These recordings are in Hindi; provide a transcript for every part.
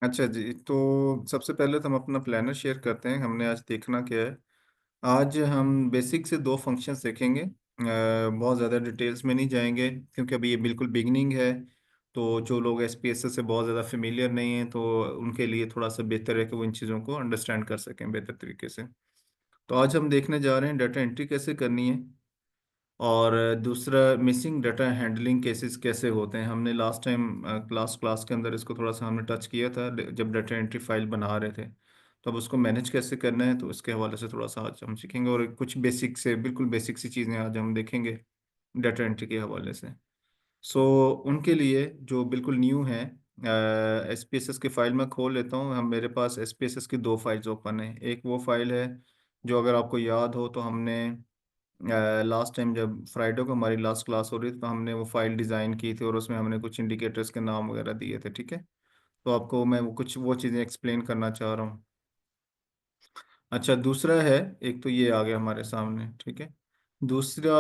अच्छा जी, तो सबसे पहले तो हम अपना प्लानर शेयर करते हैं। हमने आज देखना क्या है। आज हम बेसिक से दो फंक्शंस देखेंगे। बहुत ज़्यादा डिटेल्स में नहीं जाएंगे क्योंकि अभी ये बिल्कुल बिगनिंग है। तो जो लोग एसपीएसएस से बहुत ज़्यादा फेमिलियर नहीं हैं तो उनके लिए थोड़ा सा बेहतर है कि वो इन चीज़ों को अंडरस्टैंड कर सकें बेहतर तरीके से। तो आज हम देखने जा रहे हैं डाटा एंट्री कैसे करनी है, और दूसरा मिसिंग डाटा हैंडलिंग केसेस कैसे होते हैं। हमने लास्ट टाइम क्लास क्लास के अंदर इसको थोड़ा सा हमने टच किया था जब डाटा एंट्री फाइल बना रहे थे। तो अब उसको मैनेज कैसे करना है तो उसके हवाले से थोड़ा सा आज हम सीखेंगे, और कुछ बेसिक से बिल्कुल बेसिक सी चीज़ें आज हम देखेंगे डाटा एंट्री के हवाले से। सो उनके लिए जो बिल्कुल न्यू है, एस पी एस एस की फ़ाइल मैं खोल लेता हूँ। हम मेरे पास एस पी एस एस की दो फाइल्स ओपन है। एक वो फाइल है जो, अगर आपको याद हो तो हमने लास्ट टाइम जब फ्राइडे को हमारी लास्ट क्लास हो रही थी तो हमने वो फाइल डिज़ाइन की थी और उसमें हमने कुछ इंडिकेटर्स के नाम वगैरह दिए थे। ठीक है, तो आपको मैं वो कुछ वो चीज़ें एक्सप्लेन करना चाह रहा हूँ। अच्छा, दूसरा है, एक तो ये आ गया हमारे सामने। ठीक है, दूसरा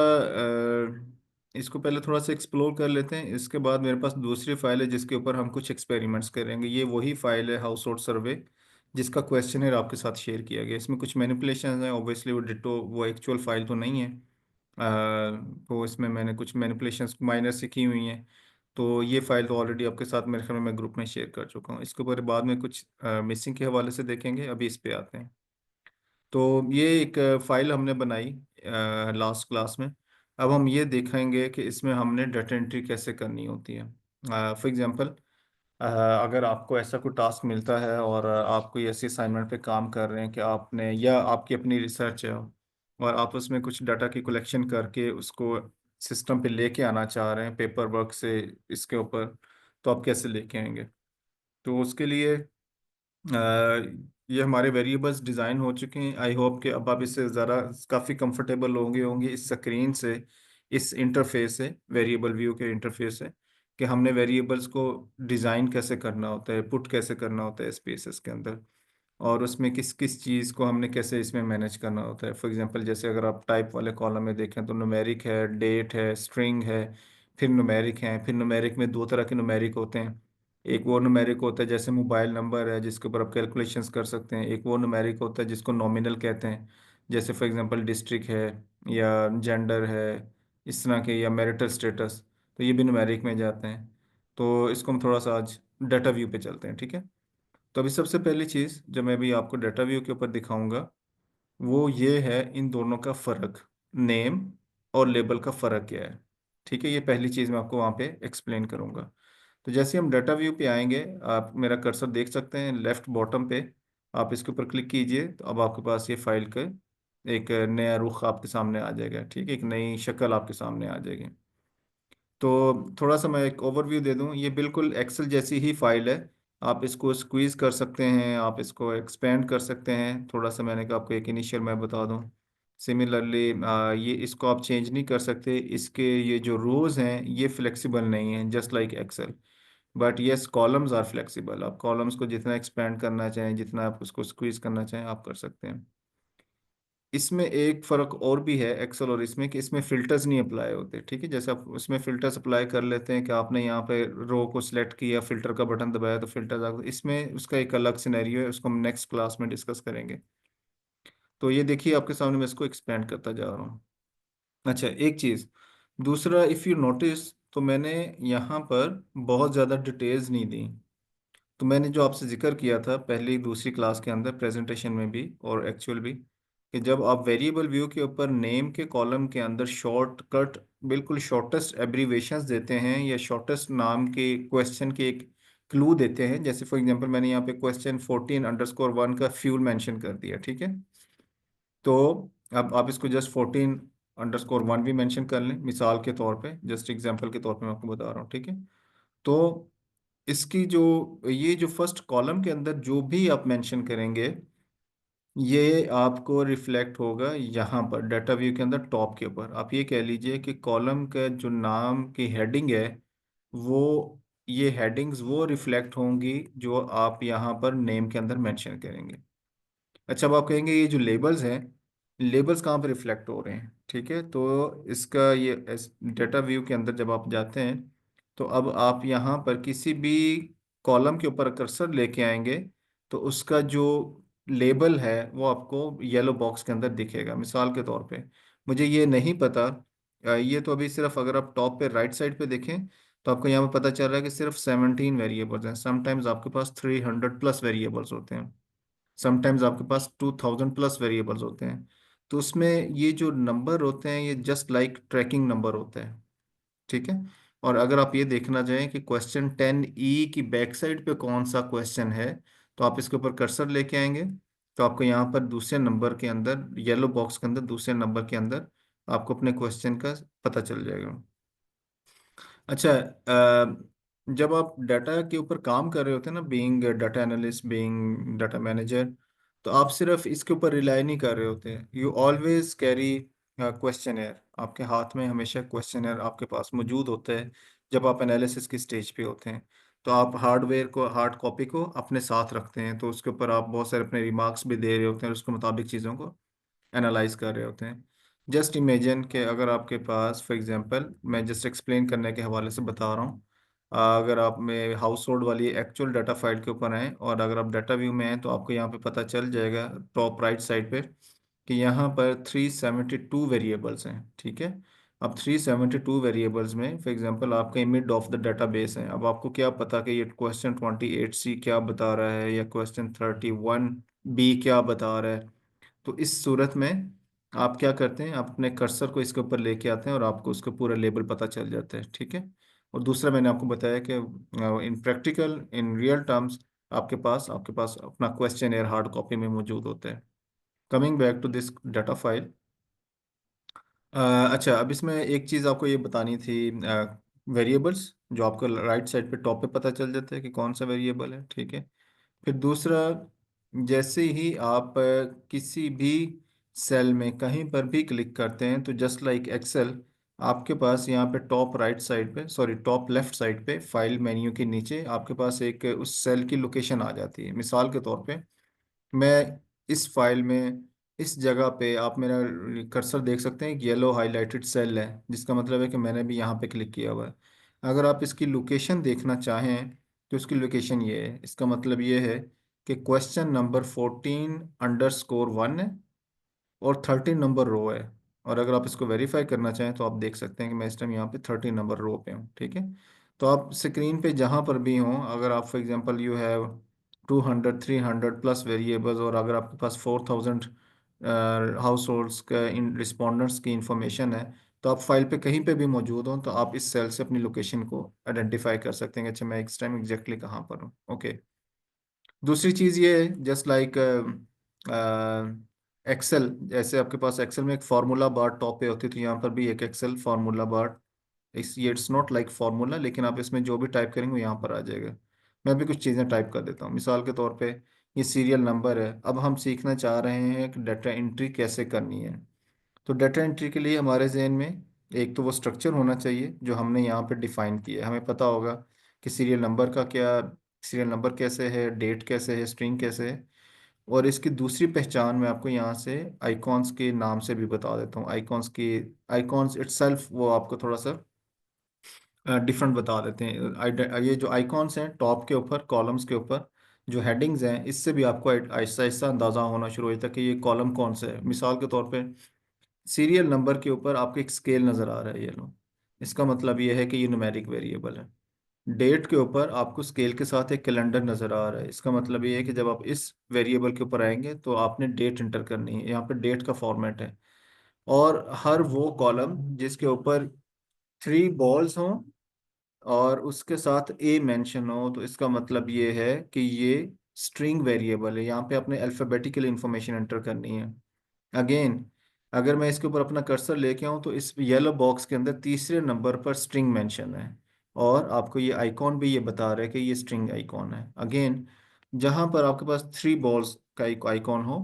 इसको पहले थोड़ा सा एक्सप्लोर कर लेते हैं। इसके बाद मेरे पास दूसरी फाइल है जिसके ऊपर हम कुछ एक्सपेरिमेंट्स करेंगे। ये वही फाइल है हाउस होल्ड सर्वे जिसका क्वेश्चनर आपके साथ शेयर किया गया। इसमें कुछ मैनिपुलेशन है, ऑब्वियसली वो डिटो वो एक्चुअल फाइल तो नहीं है। तो इसमें मैंने कुछ मैनिपुलेशंस माइनर से की हुई हैं। तो ये फाइल तो ऑलरेडी आपके साथ मेरे ख्याल में मैं ग्रुप में शेयर कर चुका हूँ। इसके ऊपर बाद में कुछ मिसिंग के हवाले से देखेंगे। अभी इस पे आते हैं। तो ये एक फाइल हमने बनाई लास्ट क्लास में। अब हम ये देखेंगे कि इसमें हमने डाटा एंट्री कैसे करनी होती है। फॉर एग्जांपल, अगर आपको ऐसा कोई टास्क मिलता है और आप कोई ऐसी असाइनमेंट पे काम कर रहे हैं कि आपने, या आपकी अपनी रिसर्च है और आप उसमें कुछ डाटा की कलेक्शन करके उसको सिस्टम पे लेके आना चाह रहे हैं पेपर वर्क से इसके ऊपर, तो आप कैसे लेके आएंगे। तो उसके लिए ये हमारे वेरिएबल्स डिज़ाइन हो चुके हैं। आई होप कि अब आप इससे ज़रा काफ़ी कंफर्टेबल होंगे होंगे इस स्क्रीन से, इस इंटरफेस से, वेरिएबल व्यू के इंटरफेस से, कि हमने वेरिएबल्स को डिज़ाइन कैसे करना होता है, पुट कैसे करना होता है स्पेसेस के अंदर, और उसमें किस किस चीज़ को हमने कैसे इसमें मैनेज करना होता है। फॉर एग्जांपल, जैसे अगर आप टाइप वाले कॉलम में देखें तो न्यूमेरिक है, डेट है, स्ट्रिंग है, फिर न्यूमेरिक है। फिर न्यूमेरिक में दो तरह के न्यूमेरिक होते हैं। एक वो न्यूमेरिक होता है जैसे मोबाइल नंबर है जिसके ऊपर आप कैलकुलेशंस कर सकते हैं। एक वो न्यूमेरिक होता है जिसको नॉमिनल कहते हैं, जैसे फॉर एग्जांपल डिस्ट्रिक्ट है या जेंडर है, इस तरह के, या मैरिटल स्टेटस। तो ये भी न्यूमेरिक में जाते हैं। तो इसको हम थोड़ा सा आज डाटा व्यू पे चलते हैं। ठीक है, तो अभी सबसे पहली चीज़ जो मैं अभी आपको डाटा व्यू के ऊपर दिखाऊंगा वो ये है, इन दोनों का फ़र्क, नेम और लेबल का फ़र्क क्या है। ठीक है, ये पहली चीज़ मैं आपको वहाँ पे एक्सप्लेन करूँगा। तो जैसे हम डाटा व्यू पे आएंगे, आप मेरा कर्सर देख सकते हैं लेफ़्ट बॉटम पे। आप इसके ऊपर क्लिक कीजिए तो अब आपके पास ये फाइल का एक नया रुख आपके सामने आ जाएगा। ठीक है, एक नई शक्ल आपके सामने आ जाएगी। तो थोड़ा सा मैं एक ओवरव्यू दे दूं। ये बिल्कुल एक्सेल जैसी ही फाइल है। आप इसको स्क्वीज कर सकते हैं, आप इसको एक्सपेंड कर सकते हैं थोड़ा सा। मैंने कहा आपको एक इनिशियल मैं बता दूं। सिमिलरली ये इसको आप चेंज नहीं कर सकते। इसके ये जो रोज हैं ये फ्लेक्सिबल नहीं हैं, just like Excel. But yes, columns are flexible. आप कॉलम्स को जितना एक्सपेंड करना चाहें, जितना आप उसको स्क्वीज करना चाहें, आप कर सकते हैं। इसमें एक फ़र्क और भी है एक्सेल और इसमें, कि इसमें फ़िल्टर्स नहीं अप्लाई होते। ठीक है, जैसे आप उसमें फ़िल्टर्स अप्लाई कर लेते हैं कि आपने यहाँ पे रो को सिलेक्ट किया, फ़िल्टर का बटन दबाया तो फ़िल्टर्स आ गए। इसमें उसका एक अलग सिनेरियो है, उसको हम नेक्स्ट क्लास में डिस्कस करेंगे। तो ये देखिए आपके सामने मैं इसको एक्सपेंड करता जा रहा हूँ। अच्छा, एक चीज़ दूसरा, इफ़ यू नोटिस तो मैंने यहाँ पर बहुत ज़्यादा डिटेल्स नहीं दी। तो मैंने जो आपसे जिक्र किया था पहली दूसरी क्लास के अंदर, प्रेजेंटेशन में भी और एक्चुअल भी, कि जब आप वेरिएबल व्यू के ऊपर नेम के कॉलम के अंदर शॉर्टकट, बिल्कुल शॉर्टेस्ट एब्रीवेशंस देते हैं, या शॉर्टेस्ट नाम के क्वेश्चन के एक क्लू देते हैं। जैसे फॉर एग्जांपल मैंने यहाँ पे क्वेश्चन 14_1 का फ्यूल मेंशन कर दिया। ठीक है, तो अब आप इसको जस्ट 14_1 भी मेंशन कर लें, मिसाल के तौर पे, जस्ट एग्जांपल के तौर पे मैं आपको बता रहा हूँ। ठीक है, तो इसकी जो, ये जो फर्स्ट कॉलम के अंदर जो भी आप मेंशन करेंगे ये आपको रिफ्लेक्ट होगा यहाँ पर डाटा व्यू के अंदर टॉप के ऊपर। आप ये कह लीजिए कि कॉलम का जो नाम की हेडिंग है वो, ये हेडिंग्स वो रिफ्लेक्ट होंगी जो आप यहाँ पर नेम के अंदर मेंशन करेंगे। अच्छा, अब आप कहेंगे ये जो लेबल्स हैं, लेबल्स कहाँ पर रिफ्लेक्ट हो रहे हैं। ठीक है, तो इसका ये डाटा व्यू के अंदर जब आप जाते हैं तो अब आप यहाँ पर किसी भी कॉलम के ऊपर कर्सर लेके आएंगे तो उसका जो लेबल है वो आपको येलो बॉक्स के अंदर दिखेगा। मिसाल के तौर पे मुझे ये नहीं पता, ये तो अभी सिर्फ अगर आप टॉप पे राइट साइड पे देखें तो आपको यहाँ पे पता चल रहा है कि सिर्फ 17 वेरिएबल्स हैं। समटाइम्स आपके पास 300 प्लस वेरिएबल्स होते हैं, समटाइम्स आपके पास 2000 प्लस वेरिएबल्स होते हैं। तो उसमें ये जो नंबर होते हैं ये जस्ट लाइक ट्रैकिंग नंबर होते हैं, ठीक है। और अगर आप ये देखना चाहें कि क्वेश्चन 10E की बैक साइड पे कौन सा क्वेश्चन है, तो आप इसके ऊपर कर्सर लेके आएंगे तो आपको यहाँ पर दूसरे नंबर के अंदर, येलो बॉक्स के अंदर दूसरे नंबर के अंदर आपको अपने क्वेश्चन का पता चल जाएगा। अच्छा, जब आप डाटा के ऊपर काम कर रहे होते हैं ना, being data analyst, being data manager, तो आप सिर्फ इसके ऊपर रिलाई नहीं कर रहे होते हैं। यू ऑलवेज कैरी क्वेश्चन, आपके हाथ में हमेशा क्वेश्चन आपके पास मौजूद होता है। जब आप एनालिसिस की स्टेज पे होते हैं तो आप हार्डवेयर को, हार्ड कॉपी को अपने साथ रखते हैं, तो उसके ऊपर आप बहुत सारे अपने रिमार्क्स भी दे रहे होते हैं और उसके मुताबिक चीज़ों को एनालाइज कर रहे होते हैं। जस्ट इमेजिन कि अगर आपके पास, फॉर एग्जांपल मैं जस्ट एक्सप्लेन करने के हवाले से बता रहा हूँ, अगर आप में हाउस होल्ड वाली एक्चुअल डाटा फाइल के ऊपर हैं और अगर आप डाटा व्यू में हैं तो आपको यहाँ पे पता चल जाएगा टॉप राइट साइड पे कि यहाँ पर 372 वेरिएबल्स हैं, ठीक है। अब 372 वेरिएबल्स में फॉर एग्जांपल आपका मिड ऑफ द डाटाबेस है। अब आपको क्या पता कि ये क्वेश्चन 28C क्या बता रहा है या क्वेश्चन 31B क्या बता रहा है। तो इस सूरत में आप क्या करते हैं, आप अपने कर्सर को इसके ऊपर लेके आते हैं और आपको उसका पूरा लेबल पता चल जाता है, ठीक है। और दूसरा मैंने आपको बताया कि इन प्रैक्टिकल, इन रियल टर्म्स आपके पास अपना क्वेश्चन एयर हार्ड कॉपी में मौजूद होता है। Coming back to this data file. अच्छा, अब इसमें एक चीज़ आपको ये बतानी थी, वेरिएबल्स जो आपको राइट साइड पे टॉप पे पता चल जाता है कि कौन सा वेरिएबल है, ठीक है। फिर दूसरा, जैसे ही आप किसी भी सेल में कहीं पर भी क्लिक करते हैं तो जस्ट लाइक एक्सेल, आपके पास यहाँ पे टॉप राइट साइड पे, सॉरी टॉप लेफ्ट साइड पे फाइल मेन्यू के नीचे आपके पास एक उस सेल की लोकेशन आ जाती है। मिसाल के तौर पे मैं इस फाइल में इस जगह पे, आप मेरा कर्सर देख सकते हैं, एक येलो हाईलाइटेड सेल है जिसका मतलब है कि मैंने भी यहाँ पे क्लिक किया हुआ है। अगर आप इसकी लोकेशन देखना चाहें तो उसकी लोकेशन ये है। इसका मतलब ये है कि क्वेश्चन नंबर 14_1 है और 13 नंबर रो है। और अगर आप इसको वेरीफाई करना चाहें तो आप देख सकते हैं कि मैं इस टाइम यहाँ पे 13 नंबर रो पे हूँ, ठीक है। तो आप स्क्रीन पे जहाँ पर भी हों, अगर आप for example you have 200 300 plus variables और अगर आपके पास 4000 हाउस होल्ड्स का इन रिस्पॉन्डेंट्स की इंफॉर्मेशन है, तो आप फाइल पे कहीं पे भी मौजूद हों तो आप इस सेल से अपनी लोकेशन को आइडेंटिफाई कर सकते हैं कि अच्छा मैं इस टाइम एग्जैक्टली कहाँ पर हूँ, ओके। दूसरी चीज़ ये है, जस्ट लाइक एक्सेल, जैसे आपके पास एक्सेल में एक फार्मूला बार टॉप पे होती है तो यहाँ पर भी एक एक्सेल फार्मूला बार, ये इट्स नॉट लाइक फार्मूला लेकिन आप इसमें जो भी टाइप करेंगे वो यहाँ पर आ जाएगा। मैं भी कुछ चीज़ें टाइप कर देता हूँ। मिसाल के तौर पे ये सीरियल नंबर है। अब हम सीखना चाह रहे हैं कि डाटा एंट्री कैसे करनी है। तो डाटा एंट्री के लिए हमारे जहन में एक तो वो स्ट्रक्चर होना चाहिए जो हमने यहाँ पे डिफाइन किया है। हमें पता होगा कि सीरियल नंबर का क्या, सीरियल नंबर कैसे है, डेट कैसे है, स्ट्रिंग कैसे है। और इसकी दूसरी पहचान मैं आपको यहाँ से आइकॉन्स के नाम से भी बता देता हूँ। आइकॉन्स की, आइकॉन्स इटसेल्फ वो आपको थोड़ा सा डिफरेंट बता देते हैं। ये जो आइकॉन्स हैं टॉप के ऊपर, कॉलम्स के ऊपर जो हेडिंग्स हैं, इससे भी आपको आहिस्ता आहिस्ता अंदाज़ा होना शुरू हो जाता है कि ये कॉलम कौन सा है। मिसाल के तौर पे सीरियल नंबर के ऊपर आपको एक स्केल नज़र आ रहा है, ये लो, इसका मतलब ये है कि ये न्यूमेरिक वेरिएबल है। डेट के ऊपर आपको स्केल के साथ एक कैलेंडर नज़र आ रहा है, इसका मतलब ये है कि जब आप इस वेरिएबल के ऊपर आएंगे तो आपने डेट इंटर करनी है। यहाँ पे डेट का फॉर्मेट है। और हर वो कॉलम जिसके ऊपर 3 बॉल्स हों और उसके साथ ए मेंशन हो तो इसका मतलब ये है कि ये स्ट्रिंग वेरिएबल है। यहाँ पे आपने अल्फ़ाबेटिकल इंफॉर्मेशन एंटर करनी है। अगेन, अगर मैं इसके ऊपर अपना कर्सर लेके आऊँ तो इस येलो बॉक्स के अंदर तीसरे नंबर पर स्ट्रिंग मेंशन है और आपको ये आइकॉन भी ये बता रहा है कि ये स्ट्रिंग आइकॉन है। अगेन, जहाँ पर आपके पास 3 बॉल्स का एक आइकॉन हो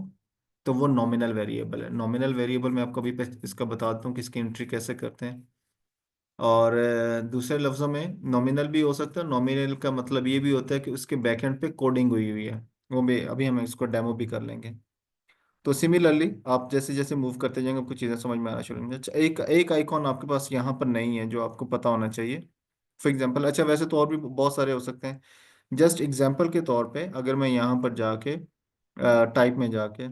तो वो नॉमिनल वेरिएबल है। नॉमिनल वेरिएबल में आपको अभी इसका बताता हूँ कि इसकी एंट्री कैसे करते हैं। और दूसरे लफ्ज़ों में नॉमिनल भी हो सकता है। नॉमिनल का मतलब ये भी होता है कि उसके बैकएंड पे कोडिंग हुई हुई है। वो भी अभी हम इसको डेमो भी कर लेंगे। तो सिमिलरली आप जैसे जैसे मूव करते जाएंगे आपको चीज़ें समझ में आना शुरू होंगी। अच्छा, एक एक आइकॉन आपके पास यहाँ पर नहीं है जो आपको पता होना चाहिए। फॉर एग्जांपल, अच्छा वैसे तो और भी बहुत सारे हो सकते हैं। जस्ट एग्जांपल के तौर पे अगर मैं यहाँ पर जाके टाइप में जाके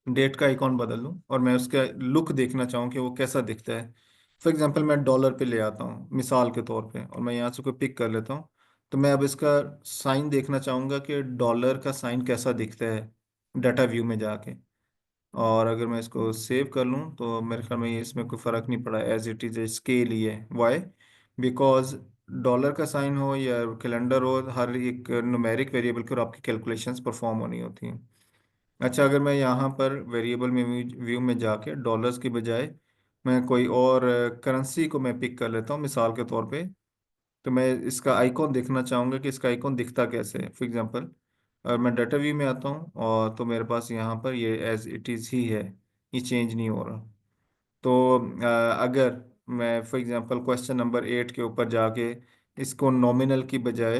डेट का आइकॉन बदल लूँ और मैं उसका लुक देखना चाहूँ कि वो कैसा दिखता है। फॉर एग्जांपल मैं डॉलर पे ले आता हूँ मिसाल के तौर पे, और मैं यहाँ से कोई पिक कर लेता हूँ। तो मैं अब इसका साइन देखना चाहूँगा कि डॉलर का साइन कैसा दिखता है डाटा व्यू में जाके। और अगर मैं इसको सेव कर लूँ तो मेरे ख्याल में इसमें कोई फ़र्क नहीं पड़ा, एज इट इज़ स्केल ही है। वाई? बिकॉज डॉलर का साइन हो या कैलेंडर हो, हर एक न्यूमेरिक वेरिएबल के और आपकी कैलकुलेशंस परफॉर्म होनी होती हैं। अच्छा, अगर मैं यहाँ पर वेरिएबल में व्यू में जाके डॉलर्स की बजाय मैं कोई और करेंसी को मैं पिक कर लेता हूँ मिसाल के तौर पे, तो मैं इसका आइकॉन देखना चाहूँगा कि इसका आइकॉन दिखता कैसे है। फॉर एग्जांपल और मैं डाटा व्यू में आता हूँ और तो मेरे पास यहाँ पर ये एज इट इज़ ही है, ये चेंज नहीं हो रहा। तो अगर मैं फॉर एग्जांपल क्वेश्चन नंबर 8 के ऊपर जाके इसको नॉमिनल की बजाय,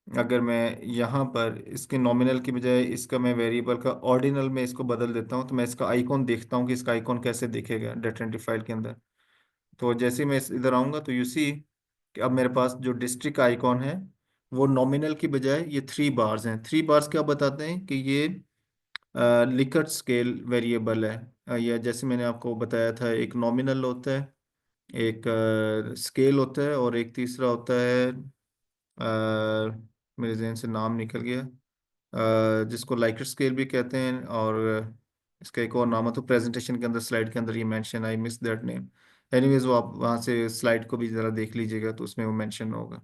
अगर मैं यहाँ पर इसके नॉमिनल की बजाय इसका मैं वेरिएबल का ऑर्डिनल में इसको बदल देता हूँ, तो मैं इसका आइकॉन देखता हूँ कि इसका आइकॉन कैसे दिखेगा डाटा एंट्री फाइल के अंदर। तो जैसे ही मैं इधर आऊँगा तो यू सी कि अब मेरे पास जो डिस्ट्रिक्ट का आइकॉन है वो नॉमिनल की बजाय ये 3 बार्स हैं। 3 बार्स क्या बताते हैं कि ये लिकर्ट स्केल वेरिएबल है। या जैसे मैंने आपको बताया था, एक नॉमिनल होता है, एक स्केल होता है, और एक तीसरा होता है मेरे जहन से नाम निकल गया, जिसको लाइकर्ट स्केल भी कहते हैं। और इसका एक और नाम है, तो प्रेजेंटेशन के अंदर स्लाइड के अंदर ये mention, I miss that name. Anyways वो आप वहाँ से स्लाइड को भी ज़रा देख लीजिएगा तो उसमें वो मेंशन होगा।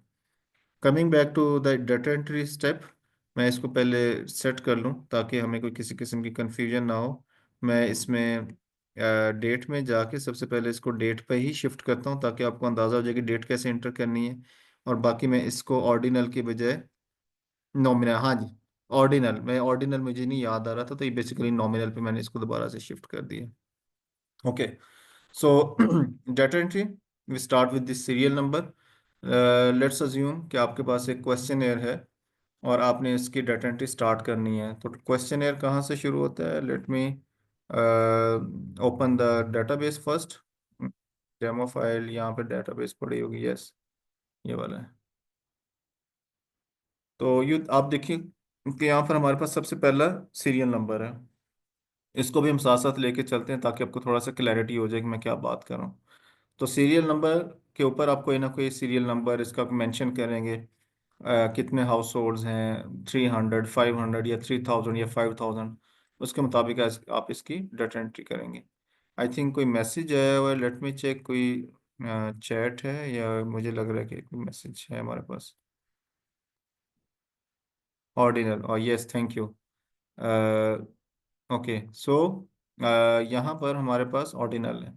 Coming back to the data entry step, मैं इसको पहले सेट कर लूँ ताकि हमें कोई किसी किस्म की कंफ्यूजन ना हो। मैं इसमें डेट में जाके सबसे पहले इसको डेट पे ही शिफ्ट करता हूँ ताकि आपको अंदाज़ा हो जाए कि डेट कैसे इंटर करनी है। और बाकी मैं इसको ऑर्डिनल की बजाय नॉमिनल, हाँ जी, ऑर्डिनल, मैं ऑर्डिनल मुझे नहीं याद आ रहा था, तो ये बेसिकली नॉमिनल पे मैंने इसको दोबारा से शिफ्ट कर दिया। Okay, so data entry, we start with this serial number. Let's assume कि आपके पास एक क्वेश्चन है और आपने इसकी डाटा एंट्री स्टार्ट करनी है। तो क्वेश्चन कहाँ से शुरू होता है? Let me open the database first. Demo file यहाँ पे डेटाबेस पड़ी होगी, यस, ये वाला है। तो ये आप देखिए कि यहाँ पर हमारे पास सबसे पहला सीरियल नंबर है। इसको भी हम साथ साथ लेके चलते हैं ताकि आपको थोड़ा सा क्लैरिटी हो जाए कि मैं क्या बात कर रहा हूँ। तो सीरियल नंबर के ऊपर आप कोई ना कोई सीरियल नंबर इसका मेंशन करेंगे। कितने हाउस होल्ड्स हैं, 300, 500 या 3000 या 5000, उसके मुताबिक आप इसकी डाटा एंट्री करेंगे। आई थिंक कोई मैसेज आया हुआ है, लेट मी चेक, कोई चैट है या मुझे लग रहा है कि कोई मैसेज है हमारे पास। ऑर्डिनल, और yes, thank you. Okay, so यहाँ पर हमारे पास ऑर्डिनल है,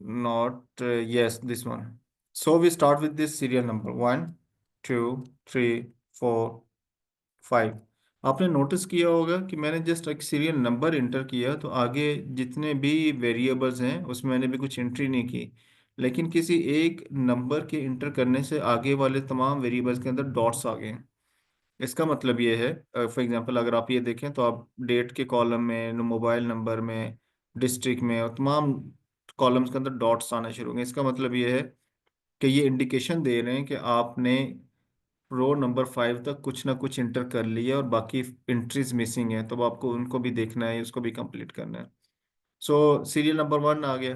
not, yes, this one. So we start with this serial number 1, 2, 3, 4, 5। आपने नोटिस किया होगा कि मैंने जस्ट एक सीरियल नंबर इंटर किया तो आगे जितने भी वेरिएबल्स हैं उसमें मैंने भी कुछ एंट्री नहीं की, लेकिन किसी एक नंबर के इंटर करने से आगे वाले तमाम वेरिएबल्स के अंदर डॉट्स आ गए हैं। इसका मतलब ये है, फॉर एग्जांपल अगर आप ये देखें तो आप डेट के कॉलम में, मोबाइल नंबर में, डिस्ट्रिक्ट में, और तमाम कॉलम्स के अंदर डॉट्स आना शुरू हो गए। इसका मतलब ये है कि ये इंडिकेशन दे रहे हैं कि आपने रो नंबर 5 तक कुछ ना कुछ इंटर कर लिया और बाकी एंट्रीज मिसिंग है, तो अब आपको उनको भी देखना है, उसको भी कंप्लीट करना है। सो सीरियल नंबर 1 आ गया।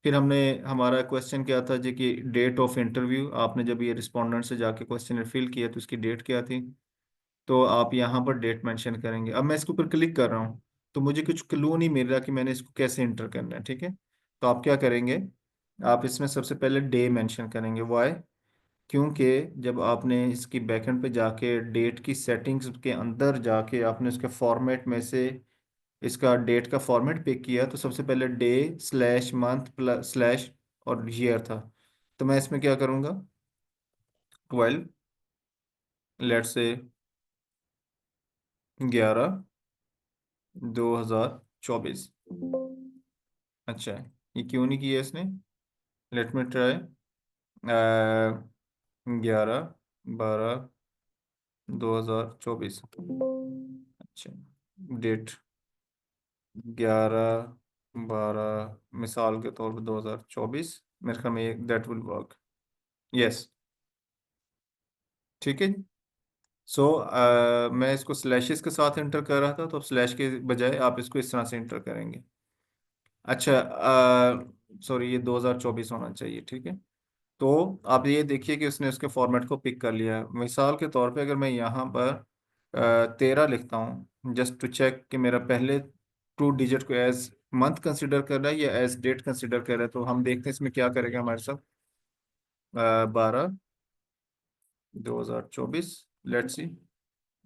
फिर हमने, हमारा क्वेश्चन क्या था जी कि डेट ऑफ इंटरव्यू, आपने जब ये रिस्पोंडेंट से जाके क्वेश्चन फिल किया तो उसकी डेट क्या थी, तो आप यहाँ पर डेट मेंशन करेंगे। अब मैं इसके ऊपर क्लिक कर रहा हूँ तो मुझे कुछ क्लू नहीं मिल रहा कि मैंने इसको कैसे इंटर करना है, ठीक है। तो आप क्या करेंगे, आप इसमें सबसे पहले डे मेंशन करेंगे। वाई? क्योंकि जब आपने इसकी बैकएंड पे जाके डेट की सेटिंग्स के अंदर जाके आपने उसके फॉर्मेट में से इसका डेट का फॉर्मेट पिक किया, तो सबसे पहले day slash month plus slash और ईयर था। तो मैं इसमें क्या करूँगा, 12, लेट से 11/2024। अच्छा, ये क्यों नहीं किया इसने? Let me try. 11/12/2024। अच्छा, डेट 11/12 मिसाल के तौर पर 2024, मेरे ख्याल में दैट विल वर्क। यस, ठीक है। सो मैं इसको स्लैशेस के साथ इंटर कर रहा था, तो अब स्लैश के बजाय आप इसको इस तरह से इंटर करेंगे। अच्छा, सॉरी, ये 2024 होना चाहिए, ठीक है। तो आप ये देखिए कि उसने उसके फॉर्मेट को पिक कर लिया है। मिसाल के तौर पे अगर मैं यहाँ पर 13 लिखता हूँ, जस्ट टू चेक कि मेरा पहले 2 डिजिट को एज मंथ कंसिडर कर रहा है या एज डेट कंसिडर कर रहा है, तो हम देखते हैं इसमें क्या करेगा हमारे साथ। 12/2024, let's see.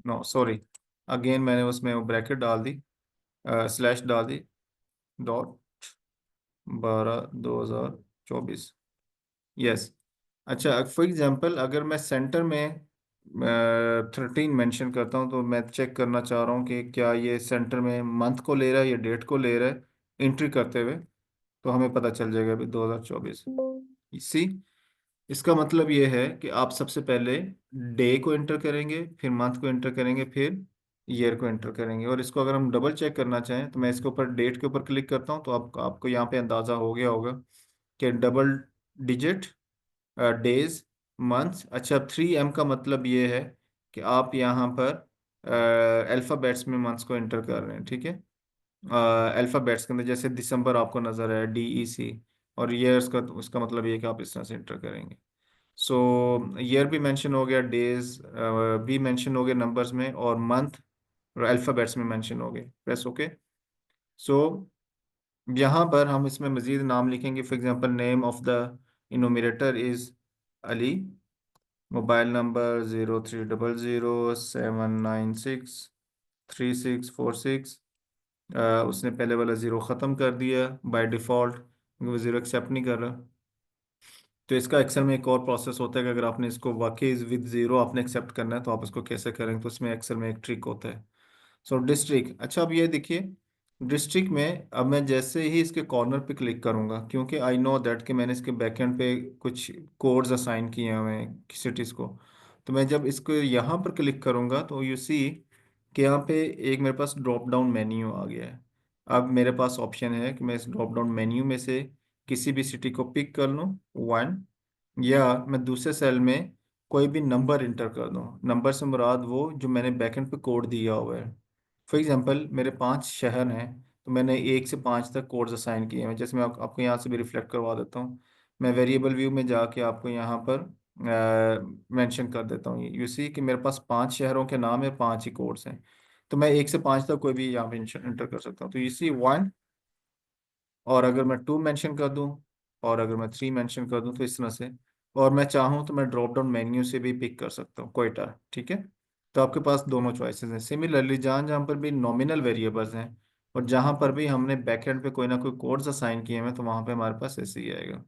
No sorry, again मैंने उसमें वो ब्रैकेट डाल दी, स्लैश डाल दी, डॉट 12/2024। यस। अच्छा, फॉर एग्जांपल अगर मैं सेंटर में 13 मेंशन करता हूँ, तो मैं चेक करना चाह रहा हूँ कि क्या ये सेंटर में मंथ को ले रहा है या डेट को ले रहा है एंट्री करते हुए। तो हमें पता चल जाएगा अभी 2024। इसी इसका मतलब ये है कि आप सबसे पहले डे को एंटर करेंगे, फिर मंथ को एंटर करेंगे, फिर ईयर को एंटर करेंगे। और इसको अगर हम डबल चेक करना चाहें, तो मैं इसके ऊपर डेट के ऊपर क्लिक करता हूँ, तो आपको यहाँ पे अंदाज़ा हो गया होगा कि डबल डिजिट, डेज, मंथ्स। अच्छा, 3M का मतलब ये है कि आप यहाँ पर अल्फ़ाबेट्स में मंथ्स को एंटर कर रहे हैं, ठीक है। अल्फ़ाबेट्स के अंदर जैसे दिसंबर आपको नज़र है DEC, और ईयर्स का, तो उसका मतलब ये है कि आप इस तरह से एंटर करेंगे। सो ईयर भी मेंशन हो गया, डेज भी मेंशन हो गए नंबर्स में, और मंथ और अल्फ़ाबेट्स में मेंशन हो गए। Press okay. सो यहाँ पर हम इसमें मज़ीद नाम लिखेंगे। For example, name of the enumerator is Ali, mobile number 0300796346। उसने पहले वाला ज़ीरो ख़त्म कर दिया बाय डिफ़ॉल्ट, क्योंकि वो ज़ीरो एक्सेप्ट नहीं कर रहा। तो इसका एक्सेल में एक और प्रोसेस होता है कि अगर आपने इसको वाकई विद ज़ीरो आपने एक्सेप्ट करना है, तो आप इसको कैसे करेंगे, तो उसमें एक्सेल में एक ट्रिक होता है। सो डिस्ट्रिक्ट, अच्छा अब ये देखिए, डिस्ट्रिक्ट में अब मैं जैसे ही इसके कॉर्नर पे क्लिक करूंगा, क्योंकि आई नो दैट कि मैंने इसके बैकएंड पे कुछ कोड्स असाइन किए हुए हैं सिटीज़ को। तो मैं जब इसको यहाँ पर क्लिक करूंगा, तो यू सी कि यहाँ पे एक मेरे पास ड्रॉप डाउन मेन्यू आ गया है। अब मेरे पास ऑप्शन है कि मैं इस ड्रॉप डाउन मेन्यू में से किसी भी सिटी को पिक कर लूँ, 1, या मैं दूसरे सेल में कोई भी नंबर इंटर कर दूँ। नंबर से मुराद वो जो मैंने बैकएंड पे कोड दिया हुआ है। फॉर एग्जांपल, मेरे 5 शहर हैं, तो मैंने 1 से 5 तक कोड्स असाइन किए हैं। जैसे मैं आपको यहाँ से भी रिफ्लेक्ट करवा देता हूँ। मैं वेरिएबल व्यू में जाके आपको यहाँ पर मेंशन कर देता हूँ। यू सी कि मेरे पास 5 शहरों के नाम है, 5 ही कोड्स हैं। तो मैं 1 से 5 तक कोई भी यहाँ पे इंटर कर सकता हूँ। तो यू सी 1, और अगर मैं 2 मेंशन कर दूं, और अगर मैं 3 मेंशन कर दूं, तो इस तरह से। और मैं चाहूँ तो मैं ड्रॉप डाउन मेन्यू से भी पिक कर सकता हूँ कोयटा, ठीक है। तो आपके पास दोनों चॉइसेस हैं। सिमिलरली, जहाँ जहाँ पर भी नॉमिनल वेरिएबल्स हैं, और जहाँ पर भी हमने बैकएंड पे कोई ना कोई कोड्स असाइन किए हैं, तो वहाँ पे हमारे पास ऐसे ही आएगा।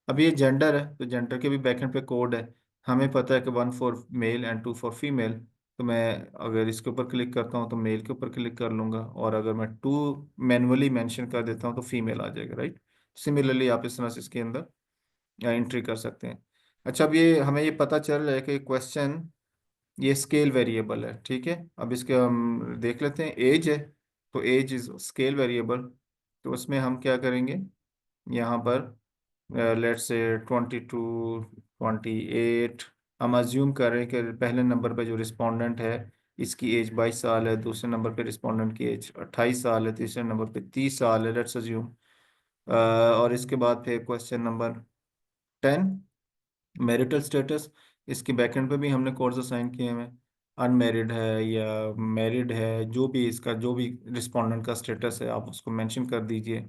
अब ये जेंडर है, तो जेंडर के भी बैकएंड पे कोड है। हमें पता है कि 1 for male and 2 for female. तो मैं अगर इसके ऊपर क्लिक करता हूँ, तो मेल के ऊपर क्लिक कर लूंगा, और अगर मैं 2 मैनुअली मेंशन कर देता हूँ, तो फीमेल आ जाएगा, राइट। सिमिलरली आप इस तरह से इसके अंदर एंट्री कर सकते हैं। अच्छा, अब ये हमें ये पता चल रहा है कि क्वेश्चन ये स्केल वेरिएबल है, ठीक है। अब इसके हम देख लेते हैं, एज है, तो एज इज स्केल वेरिएबल। तो उसमें हम क्या करेंगे, यहाँ पर लेट्स से 22, 28। हम अज्यूम करें कि पहले नंबर पे जो रिस्पोंडेंट है, इसकी एज 22 साल है, दूसरे नंबर पे रिस्पोंडेंट की एज 28 साल है, तीसरे नंबर पे 30 साल है, लेट्स अज्यूम। और इसके बाद फिर क्वेश्चन नंबर 10, मैरिटल स्टेटस। इसके बैकएंड पे भी हमने कोर्स असाइन किए हुए हैं, अनमेरिड है या मैरिड है, जो भी इसका जो भी रिस्पोंडेंट का स्टेटस है, आप उसको मेंशन कर दीजिए।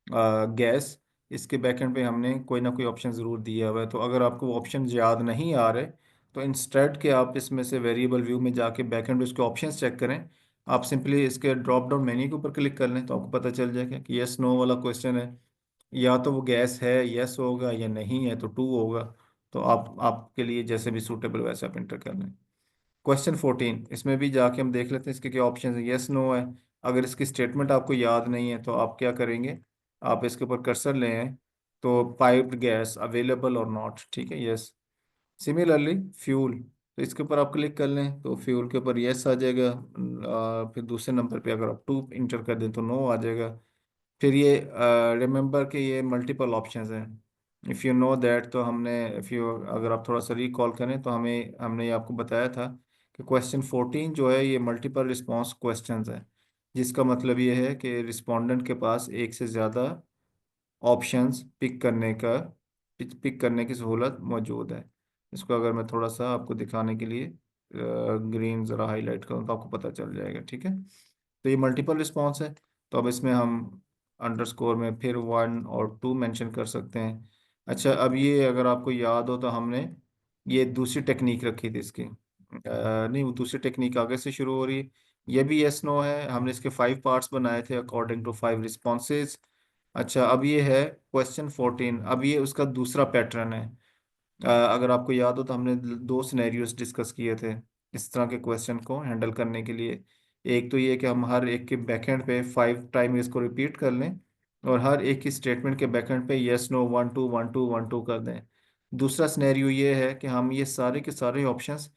गैस, इसके बैकएंड पे हमने कोई ना कोई ऑप्शन ज़रूर दिया हुआ है। तो अगर आपको वो ऑप्शन याद नहीं आ रहे, तो इंस्टेड के आप इसमें से वेरिएबल व्यू में जाके बैकएंड पे उसके ऑप्शंस चेक करें। आप सिंपली इसके ड्रॉप डाउन मेन्यू के ऊपर क्लिक कर लें, तो आपको पता चल जाएगा कि यस नो वाला क्वेश्चन है, या तो वो गैस है, यस होगा, या नहीं है तो 2 होगा। तो आप आपके लिए जैसे भी सूटेबल वैसे आप इंटर कर लें। क्वेश्चन 14, इसमें भी जाके हम देख लेते हैं इसके क्या ऑप्शन है। यस नो है। अगर इसकी स्टेटमेंट आपको याद नहीं है, तो आप क्या करेंगे, आप इसके ऊपर कर्सर लें, तो पाइप्ड गैस अवेलेबल और नॉट, ठीक है, यस। सिमिलरली फ्यूल, तो इसके ऊपर आप क्लिक कर लें, तो फ्यूल के ऊपर यस आ जाएगा। फिर दूसरे नंबर पे अगर आप 2 इंटर कर दें, तो नो आ जाएगा। फिर ये रिमेंबर के ये मल्टीपल ऑप्शंस हैं। इफ़ यू नो दैट, तो हमने, इफ़ यू, अगर आप थोड़ा सा रिकॉल करें तो हमें, हमने ये आपको बताया था कि क्वेश्चन 14 जो है ये मल्टीपल रिस्पॉन्स क्वेश्चंस है, जिसका मतलब ये है कि रिस्पोंडेंट के पास एक से ज़्यादा ऑप्शंस पिक करने की सहूलत मौजूद है। इसको अगर मैं थोड़ा सा आपको दिखाने के लिए ग्रीन ज़रा हाईलाइट करूँ तो आपको पता चल जाएगा, ठीक है। तो ये मल्टीपल रिस्पॉन्स है, तो अब इसमें हम अंडरस्कोर में फिर 1 और 2 मेंशन कर सकते हैं। अच्छा, अब ये अगर आपको याद हो तो हमने ये दूसरी टेक्निक रखी थी इसकी, नहीं, वो दूसरी टेक्निक आगे से शुरू हो रही है। ये भी यस नो है, हमने इसके 5 पार्ट्स बनाए थे अकॉर्डिंग टू 5 रिस्पॉन्सेज। अच्छा, अब ये है क्वेश्चन 14, अब ये उसका दूसरा पैटर्न है। अगर आपको याद हो तो हमने 2 सिनेरियोस डिस्कस किए थे इस तरह के क्वेश्चन को हैंडल करने के लिए। एक तो ये कि हम हर एक के बैकएंड पे 5 टाइम इसको रिपीट कर लें, और हर एक की स्टेटमेंट के बैकएंड पे यस नो 1 2 1 2 1 2 कर दें। दूसरा सिनेरियो ये है कि हम ये सारे के सारे ऑप्शंस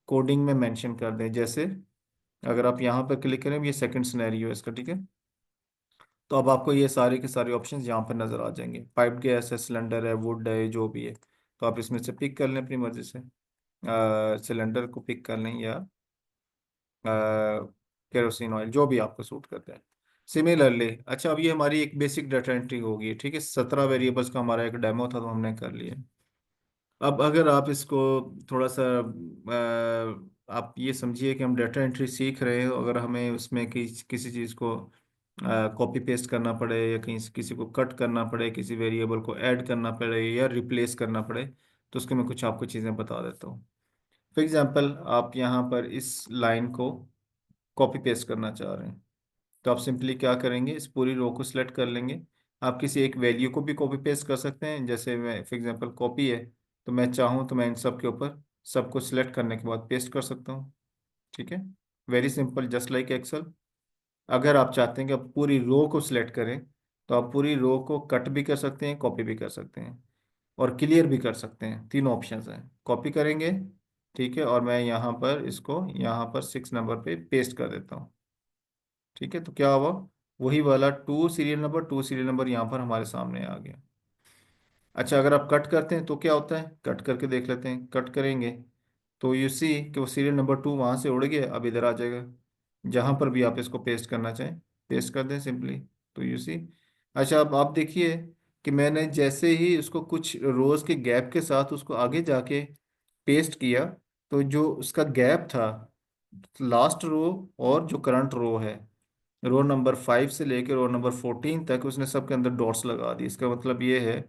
कोडिंग में मेंशन कर दें। जैसे अगर आप यहाँ पर क्लिक करें, ये सेकंड सिनेरियो है इसका, ठीक है। तो अब आपको ये सारे के सारे ऑप्शंस यहाँ पर नज़र आ जाएंगे, पाइप गैस है, सिलेंडर है, वुड है, जो भी है। तो आप इसमें से पिक कर लें अपनी मर्जी से, सिलेंडर को पिक कर लें या केरोसिन ऑयल, जो भी आपको सूट करता है। सिमिलरली, अच्छा, अब ये हमारी एक बेसिक डाटा एंट्री होगी, ठीक है। 17 वेरिएबल्स का हमारा एक डेमो था तो हमने कर लिया। अब अगर आप इसको थोड़ा सा आप ये समझिए कि हम डाटा एंट्री सीख रहे हो, अगर हमें उसमें किसी चीज़ को कॉपी पेस्ट करना पड़े, या कहीं से किसी को कट करना पड़े, किसी वेरिएबल को ऐड करना पड़े या रिप्लेस करना पड़े, तो उसके मैं कुछ आपको चीज़ें बता देता हूँ। फॉर एग्जांपल, आप यहाँ पर इस लाइन को कॉपी पेस्ट करना चाह रहे हैं, तो आप सिंपली क्या करेंगे, इस पूरी रो को सिलेक्ट कर लेंगे। आप किसी एक वैल्यू को भी कॉपी पेस्ट कर सकते हैं, जैसे मैं फॉर एग्जांपल कॉपी है, तो मैं चाहूँ तो मैं इन सब के ऊपर सबको सिलेक्ट करने के बाद पेस्ट कर सकता हूँ, ठीक है। Very simple, just like Excel. अगर आप चाहते हैं कि आप पूरी रो को सिलेक्ट करें, तो आप पूरी रो को कट भी कर सकते हैं, कॉपी भी कर सकते हैं, और क्लियर भी कर सकते हैं। तीनों ऑप्शंस हैं। कॉपी करेंगे, ठीक है, और मैं यहाँ पर इसको यहाँ पर 6 नंबर पे पेस्ट कर देता हूँ, ठीक है। तो क्या हुआ, वही वाला 2 सीरियल नंबर यहाँ पर हमारे सामने आ गया। अच्छा, अगर आप कट करते हैं तो क्या होता है, कट करके देख लेते हैं। कट करेंगे तो यू सी कि वो सीरियल नंबर 2 वहाँ से उड़ गया, अब इधर आ जाएगा। जहाँ पर भी आप इसको पेस्ट करना चाहें, पेस्ट कर दें सिंपली, तो यू सी। अच्छा, अब आप देखिए कि मैंने जैसे ही उसको कुछ रोज के गैप के साथ उसको आगे जाके पेस्ट किया, तो जो उसका गैप था लास्ट रो और जो करंट रो है, रो नंबर 5 से लेकर रो नंबर 14 तक, उसने सबके अंदर डॉट्स लगा दी। इसका मतलब ये है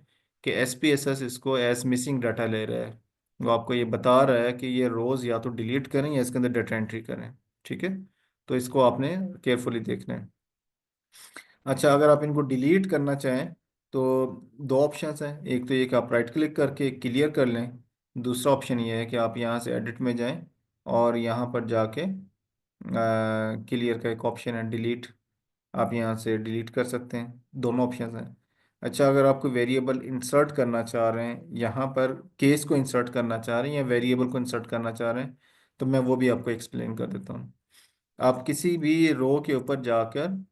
कि SPSS इसको एज मिसिंग डाटा ले रहा है। वो आपको ये बता रहा है कि ये रोज या तो डिलीट करें या इसके अंदर डाटा एंट्री करें, ठीक है। तो इसको आपने केयरफुली देखना है। अच्छा, अगर आप इनको डिलीट करना चाहें तो 2 ऑप्शंस हैं। एक तो ये कि आप राइट क्लिक करके क्लियर कर लें। दूसरा ऑप्शन ये है कि आप यहाँ से एडिट में जाएं और यहाँ पर जाके क्लियर का एक ऑप्शन है, डिलीट, आप यहाँ से डिलीट कर सकते हैं। दोनों ऑप्शंस हैं। अच्छा, अगर आपको वेरिएबल इंसर्ट करना चाह रहे हैं, यहाँ पर केस को इंसर्ट करना चाह रहे हैं या वेरिएबल को इंसर्ट करना चाह रहे हैं, तो मैं वो भी आपको एक्सप्लेन कर देता हूँ। आप किसी भी रो के ऊपर जाकर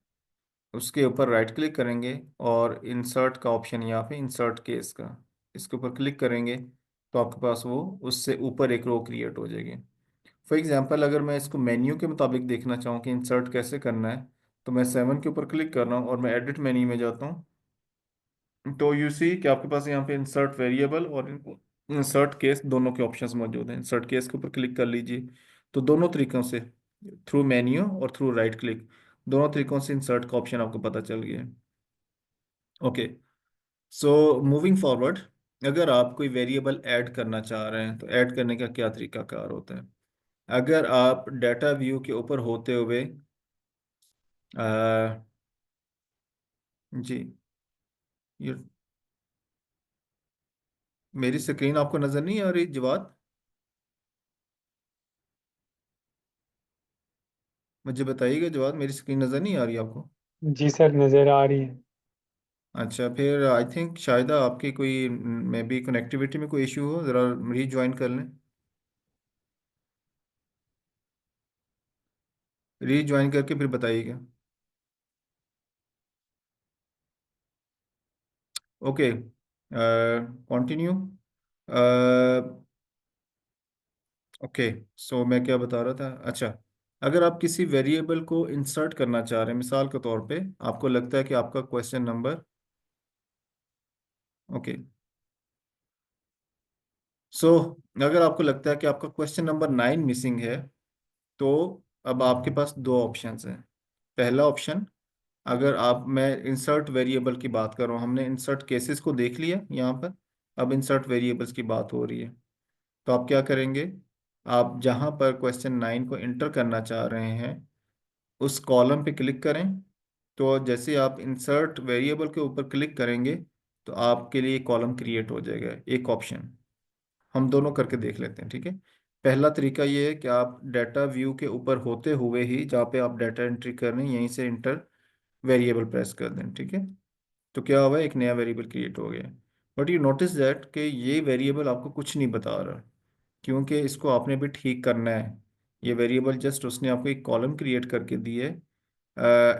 उसके ऊपर राइट क्लिक करेंगे और इंसर्ट का ऑप्शन, यहाँ पे इंसर्ट केस का, इसके ऊपर क्लिक करेंगे तो आपके पास वो उससे ऊपर एक रो क्रिएट हो जाएगी। फॉर एग्जांपल, अगर मैं इसको मेन्यू के मुताबिक देखना चाहूँ कि इंसर्ट कैसे करना है, तो मैं 7 के ऊपर क्लिक कर रहा हूँ और मैं एडिट मेन्यू में जाता हूँ। तो यू सी कि आपके पास यहाँ पे इंसर्ट वेरिएबल और इंसर्ट केस दोनों के ऑप्शंस मौजूद हैं। इंसर्ट केस के ऊपर क्लिक कर लीजिए, तो दोनों तरीकों से, थ्रू मेन्यू और थ्रू राइट क्लिक, दोनों तरीकों से इंसर्ट का ऑप्शन आपको पता चल गया है। ओके, सो मूविंग फॉरवर्ड, अगर आप कोई वेरिएबल ऐड करना चाह रहे हैं तो ऐड करने का क्या तरीका कार होता है। अगर आप डाटा व्यू के ऊपर होते हुए अ, जी, ये मेरी स्क्रीन आपको नज़र नहीं आ रही जवाद, मुझे बताइएगा जवाब, मेरी स्क्रीन नज़र नहीं आ रही आपको। जी सर, नज़र आ रही है। अच्छा, फिर आई थिंक शायद आपकी कोई मे बी कनेक्टिविटी में कोई इशू हो, ज़रा रीज्वाइन कर लें, रीज्वाइन करके फिर बताइएगा। Okay, continue. ओके, सो मैं क्या बता रहा था, अच्छा, अगर आप किसी वेरिएबल को इंसर्ट करना चाह रहे हैं, मिसाल के तौर पे आपको लगता है कि आपका क्वेश्चन नंबर, ओके, सो अगर आपको लगता है कि आपका क्वेश्चन नंबर 9 मिसिंग है, तो अब आपके पास दो ऑप्शंस हैं। पहला ऑप्शन, अगर आप, मैं इंसर्ट वेरिएबल की बात कर रहा हूँ, हमने इंसर्ट केसेस को देख लिया यहाँ पर, अब इंसर्ट वेरिएबल्स की बात हो रही है। तो आप क्या करेंगे, आप जहाँ पर क्वेश्चन 9 को इंटर करना चाह रहे हैं उस कॉलम पे क्लिक करें। तो जैसे आप इंसर्ट वेरिएबल के ऊपर क्लिक करेंगे तो आपके लिए कॉलम क्रिएट हो जाएगा, एक ऑप्शन। हम दोनों करके देख लेते हैं, ठीक है। पहला तरीका ये है कि आप डाटा व्यू के ऊपर होते हुए ही जहाँ पे आप डाटा एंट्री कर रहे हैं यहीं से इंटर वेरिएबल प्रेस कर दें, ठीक है। तो क्या हुआ, एक नया वेरिएबल क्रिएट हो गया। बट यू नोटिस दैट कि ये वेरिएबल आपको कुछ नहीं बता रहा, क्योंकि इसको आपने भी ठीक करना है। ये वेरिएबल जस्ट उसने आपको एक कॉलम क्रिएट करके दी है।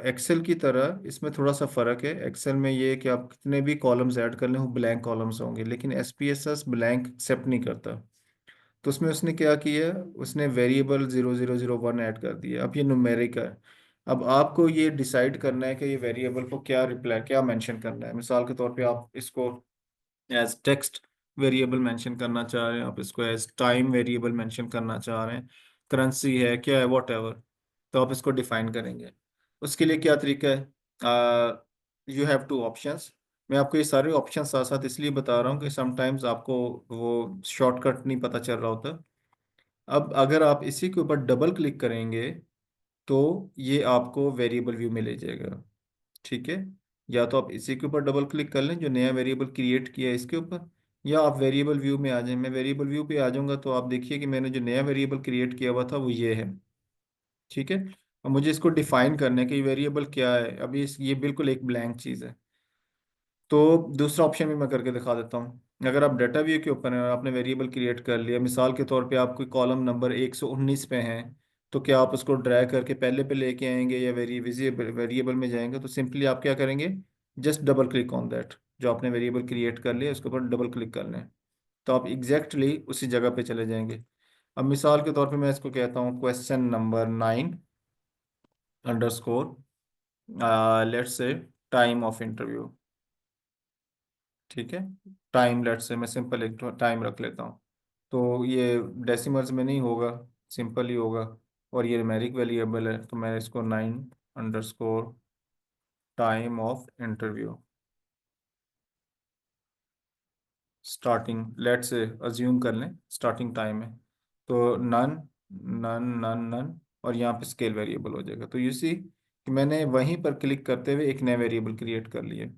एक्सेल की तरह इसमें थोड़ा सा फ़र्क है। एक्सेल में ये है कि आप कितने भी कॉलम्स ऐड कर लें वो ब्लैंक कॉलम्स होंगे, लेकिन एसपीएसएस ब्लैंक एक्सेप्ट नहीं करता। तो उसमें उसने क्या किया, उसने वेरिएबल 0001 ऐड कर दिया। अब ये न्यूमेरिक है। अब आपको ये डिसाइड करना है कि ये वेरिएबल को क्या रिप्लाई, क्या मेंशन करना है। मिसाल के तौर पे आप इसको एज टेक्स्ट वेरिएबल मेंशन करना चाह रहे हैं, आप इसको एज टाइम वेरिएबल मेंशन करना चाह रहे हैं, करेंसी है, क्या है, वॉट एवर। तो आप इसको डिफाइन करेंगे। उसके लिए क्या तरीका है, यू हैव टू ऑप्शंस। मैं आपको ये सारे ऑप्शन साथ साथ इसलिए बता रहा हूँ कि समटाइम्स आपको वो शॉर्टकट नहीं पता चल रहा होता। अब अगर आप इसी के ऊपर डबल क्लिक करेंगे तो ये आपको वेरिएबल व्यू में ले जाएगा, ठीक है। या तो आप इसी के ऊपर डबल क्लिक कर लें जो नया वेरिएबल क्रिएट किया है इसके ऊपर, या आप वेरिएबल व्यू में आ जाएं। मैं वेरिएबल व्यू पे आ जाऊंगा तो आप देखिए कि मैंने जो नया वेरिएबल क्रिएट किया हुआ था वो ये है, ठीक है। अब मुझे इसको डिफाइन करना है कि वेरिएबल क्या है। अभी ये बिल्कुल एक ब्लैंक चीज़ है। तो दूसरा ऑप्शन भी मैं करके दिखा देता हूँ। अगर आप डाटा व्यू के ऊपर हैं और आपने वेरिएबल क्रिएट कर लिया, मिसाल के तौर पे आप कोई कॉलम नंबर 119 पे हैं, तो क्या आप उसको ड्रैग करके पहले पे लेके आएंगे या विजिबल वेरिएबल में जाएंगे। तो सिंपली आप क्या करेंगे, just double click on that, जो आपने वेरिएबल क्रिएट कर लिया उसके ऊपर डबल क्लिक कर लें, तो आप एग्जैक्टली उसी जगह पे चले जाएंगे। अब मिसाल के तौर पे मैं इसको कहता हूँ question number 9 underscore, let's say time of interview, ठीक है। टाइम, लेट्स से मैं सिंपल एक टाइम रख लेता हूँ। तो ये डेसिमल्स में नहीं होगा, सिंपल ही होगा। और ये न्यूमेरिक वेरिएबल है तो मैं इसको 9 underscore time of interview starting, let से अज्यूम कर लें स्टार्टिंग टाइम है। तो नन नन नन नन, और यहाँ पे स्केल वेरिएबल हो जाएगा। तो यू सी कि मैंने वहीं पर क्लिक करते हुए एक नया वेरिएबल क्रिएट कर लिया,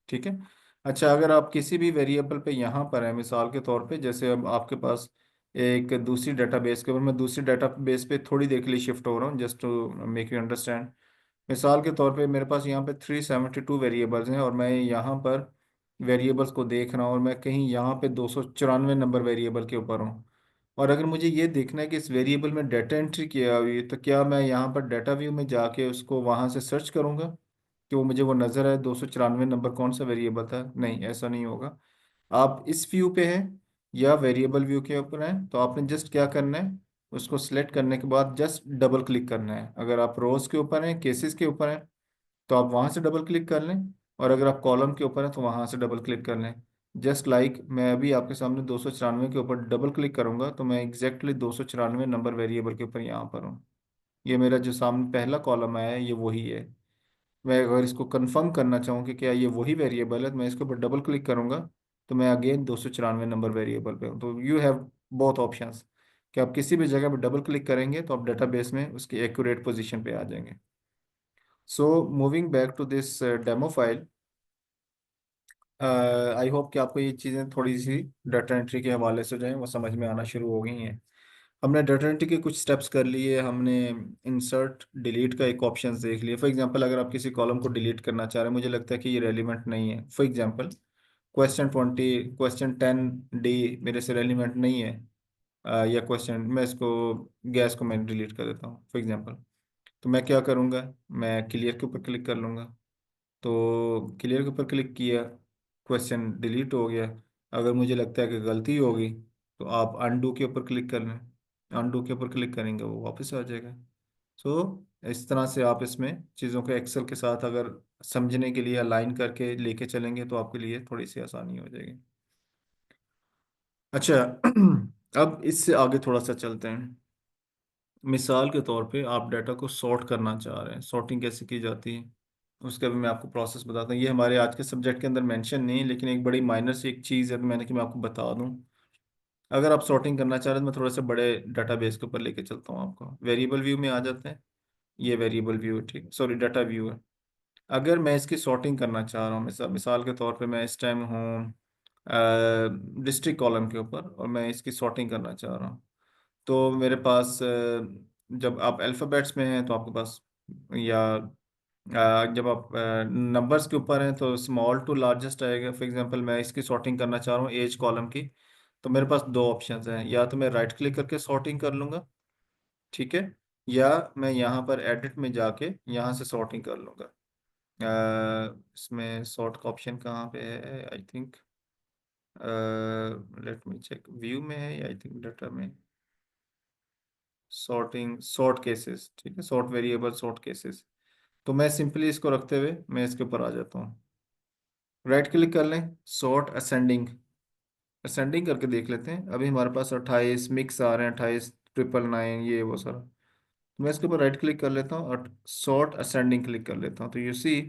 ठीक है। अच्छा, अगर आप किसी भी वेरिएबल पे यहाँ पर है, मिसाल के तौर पे जैसे अब आपके पास एक दूसरी डेटाबेस के ऊपर, मैं दूसरी डेटाबेस पे थोड़ी देर के लिए शिफ्ट हो रहा हूँ just to make you understand. मिसाल के तौर पे मेरे पास यहाँ पे 372 वेरिएबल्स हैं और मैं यहाँ पर वेरिएबल्स को देख रहा हूँ और मैं कहीं यहाँ पे 294 नंबर वेरिएबल के ऊपर हूँ। और अगर मुझे ये देखना है कि इस वेरिएबल में डाटा एंट्री किया हुई है, तो क्या मैं यहाँ पर डाटा व्यू में जाके उसको वहाँ से सर्च करूँगा कि वो मुझे वो नज़र आए 294 नंबर कौन सा वेरिएबल था? नहीं, ऐसा नहीं होगा। आप इस व्यू पे हैं या वेरिएबल व्यू के ऊपर हैं, तो आपने जस्ट क्या करना है, उसको सिलेक्ट करने के बाद जस्ट डबल क्लिक करना है। अगर आप रोज के ऊपर हैं, केसेस के ऊपर हैं, तो आप वहां से डबल क्लिक कर लें। और अगर आप कॉलम के ऊपर हैं तो वहां से डबल क्लिक कर लें। जस्ट लाइक मैं अभी आपके सामने 294 के ऊपर डबल क्लिक करूंगा तो मैं एग्जैक्टली 294 नंबर वेरिएबल के ऊपर यहाँ पर हूँ। ये मेरा जो सामने पहला कॉलम आया है ये वही है। मैं अगर इसको कंफर्म करना चाहूँ कि क्या ये वही वेरिएबल है तो मैं इसके ऊपर डबल क्लिक करूंगा, तो मैं अगेन 294 नंबर वेरिएबल पे हूँ। तो यू हैव बोथ ऑप्शंस कि आप किसी भी जगह पे डबल क्लिक करेंगे तो आप डेटाबेस में उसकी एक्यूरेट पोजीशन पे आ जाएंगे। So moving back to this demo file, I hope कि आपको ये चीज़ें थोड़ी सी डाटा एंट्री के हवाले से जो है वो समझ में आना शुरू हो गई हैं। हमने डाटा एंट्री के कुछ स्टेप्स कर लिए, हमने इंसर्ट डिलीट का एक ऑप्शन देख लिया। फॉर एग्जांपल अगर आप किसी कॉलम को डिलीट करना चाह रहे हैं, मुझे लगता है कि ये रेलिवेंट नहीं है, for example question 20 question 10 D मेरे से रेलिवेंट नहीं है, या क्वेश्चन, मैं इसको गैस को मैं डिलीट कर देता हूँ फॉर एग्जांपल। तो मैं क्या करूँगा, मैं क्लियर के ऊपर क्लिक कर लूँगा। तो क्लियर के ऊपर क्लिक किया क्वेश्चन डिलीट हो गया। अगर मुझे लगता है कि गलती होगी तो आप अनडू के ऊपर क्लिक कर लें। अनडू के ऊपर क्लिक करेंगे वो वापस आ जाएगा। सो इस तरह से आप इसमें चीज़ों को एक्सेल के साथ अगर समझने के लिए अलाइन करके लेके चलेंगे तो आपके लिए थोड़ी सी आसानी हो जाएगी। अच्छा अब इससे आगे थोड़ा सा चलते हैं। मिसाल के तौर पे आप डाटा को सॉर्ट करना चाह रहे हैं, सॉर्टिंग कैसे की जाती है उसका भी मैं आपको प्रोसेस बताता हूँ। ये हमारे आज के सब्जेक्ट के अंदर मेंशन नहीं है, लेकिन एक बड़ी माइनर सी एक चीज़ है तो मैंने कि मैं आपको बता दूँ। अगर आप सॉर्टिंग करना चाह रहे हैं तो मैं थोड़ा सा बड़े डाटाबेस के ऊपर लेके चलता हूँ आपको। वेरिएबल व्यू में आ जाते हैं। ये वेरिएबल व्यू है, ठीक, सॉरी डाटा व्यू है। अगर मैं इसकी सॉर्टिंग करना चाह रहा हूँ, मिसाल के तौर पे मैं इस टाइम हूँ डिस्ट्रिक्ट कॉलम के ऊपर और मैं इसकी सॉर्टिंग करना चाह रहा हूँ। तो मेरे पास जब आप अल्फ़ाबेट्स में हैं तो आपके पास, या जब आप नंबर्स के ऊपर हैं तो स्मॉल टू लार्जेस्ट आएगा। फॉर एग्जांपल मैं इसकी सॉर्टिंग करना चाह रहा हूँ एज कॉलम की, तो मेरे पास दो ऑप्शंस हैं, या तो मैं राइट क्लिक करके सॉर्टिंग कर लूँगा, ठीक है, या मैं यहाँ पर एडिट में जाके यहाँ से सॉर्टिंग कर लूँगा। इसमें सॉर्ट का ऑप्शन कहाँ पे है, I think let me check, view में है या आई थिंक डाटा में। सॉर्टिंग सॉर्ट केसेस, ठीक है, सॉर्ट वेरिएबल सॉर्ट केसेस। तो मैं सिंपली इसको रखते हुए मैं इसके ऊपर आ जाता हूँ। राइट क्लिक कर लें, सॉर्ट असेंडिंग, असेंडिंग करके देख लेते हैं। अभी हमारे पास 28 मिक्स आ रहे हैं, 28 999 ये वो सारा। तो मैं इसके ऊपर राइट क्लिक कर लेता हूँ और सॉर्ट असेंडिंग क्लिक कर लेता हूँ। तो यू सी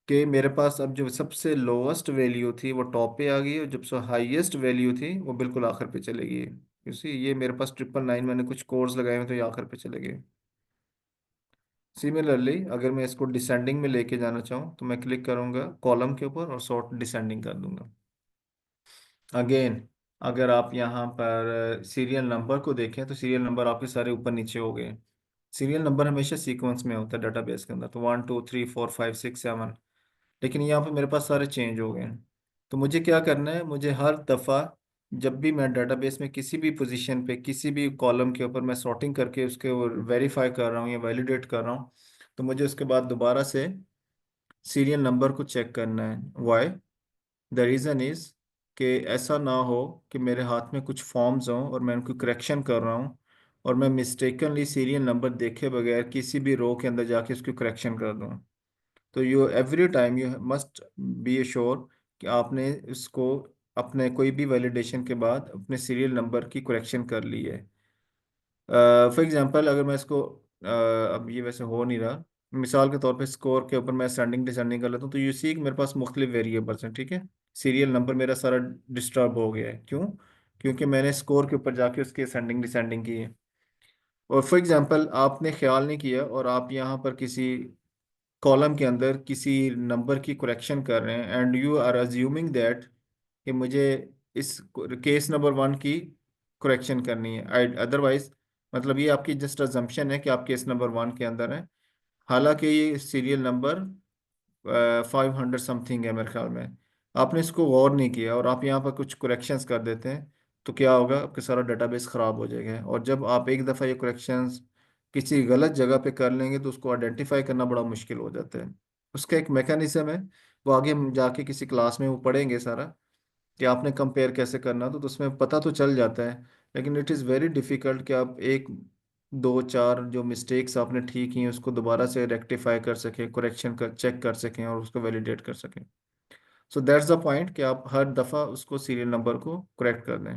कि मेरे पास अब जो सबसे लोवेस्ट वैल्यू थी वो टॉप पे आ गई और जब से हाईएस्ट वैल्यू थी वो बिल्कुल आखिर पे चले गई। यू सी ये मेरे पास 999 मैंने कुछ कोड्स लगाए हुए तो ये आखिर पे चले गए। सिमिलरली अगर मैं इसको डिसेंडिंग में लेके जाना चाहूँ तो मैं क्लिक करूंगा कॉलम के ऊपर और सॉर्ट डिसेंडिंग कर दूंगा। अगेन अगर आप यहाँ पर सीरियल नंबर को देखें तो सीरियल नंबर आपके सारे ऊपर नीचे हो गए। सीरियल नंबर हमेशा सीक्वेंस में होता है डाटाबेस के अंदर, तो 1 2 3 4 5 6 7, लेकिन यहाँ पे मेरे पास सारे चेंज हो गए हैं। तो मुझे क्या करना है, मुझे हर दफ़ा जब भी मैं डाटाबेस में किसी भी पोजीशन पे किसी भी कॉलम के ऊपर मैं सॉर्टिंग करके उसके वेरीफाई कर रहा हूँ या वैलिडेट कर रहा हूँ, तो मुझे उसके बाद दोबारा से सीरियल नंबर को चेक करना है। वाई? द रीज़न इज़ कि ऐसा ना हो कि मेरे हाथ में कुछ फॉर्म्स हों और मैं उनको करेक्शन कर रहा हूँ और मैं मिस्टेकनली सीरियल नंबर देखे बगैर किसी भी रो के अंदर जाके उसको करेक्शन कर दूँ। तो you every time you must be sure कि आपने इसको अपने कोई भी वैलिडेशन के बाद अपने सीरियल नंबर की करेक्शन कर ली है। फॉर एग्जांपल अगर मैं इसको अब ये वैसे हो नहीं रहा, मिसाल के तौर पे स्कोर के ऊपर मैं असेंडिंग डिसेंडिंग कर लेता हूँ तो यू सी कि मेरे पास मुख्तलिफ वेरिएबल्स हैं, ठीक है। सीरियल नंबर मेरा सारा डिस्टर्ब हो गया है, क्यों? क्योंकि मैंने स्कोर के ऊपर जाके उसकी असेंडिंग डिसेंडिंग की है। और फॉर एग्जांपल आपने ख्याल नहीं किया और आप यहाँ पर किसी कॉलम के अंदर किसी नंबर की करेक्शन कर रहे हैं and you are assuming that कि मुझे इस केस नंबर 1 की करेक्शन करनी है, आई अदरवाइज, मतलब ये आपकी जस्ट अजम्पशन है कि आप केस नंबर 1 के अंदर हैं, हालांकि ये सीरियल नंबर 500 समथिंग है मेरे ख्याल में। आपने इसको गौर नहीं किया और आप यहाँ पर कुछ करेक्शंस कर देते हैं, तो क्या होगा, आपका सारा डेटाबेस ख़राब हो जाएगा। और जब आप एक दफ़ा ये करेक्शंस किसी गलत जगह पे कर लेंगे तो उसको आइडेंटिफाई करना बड़ा मुश्किल हो जाता है। उसका एक मैकेनिज्म है, वो आगे हम जाके किसी क्लास में वो पढ़ेंगे सारा कि आपने कंपेयर कैसे करना, तो उसमें पता तो चल जाता है, लेकिन इट इज़ वेरी डिफ़िकल्ट कि आप एक दो चार जो मिस्टेक्स आपने ठीक की हैं उसको दोबारा से रेक्टिफाई कर सकें, करेक्शन कर चेक कर सकें और उसको वैलिडेट कर सकें। सो दैट्स द पॉइंट कि आप हर दफ़ा उसको सीरियल नंबर को करेक्ट कर दें।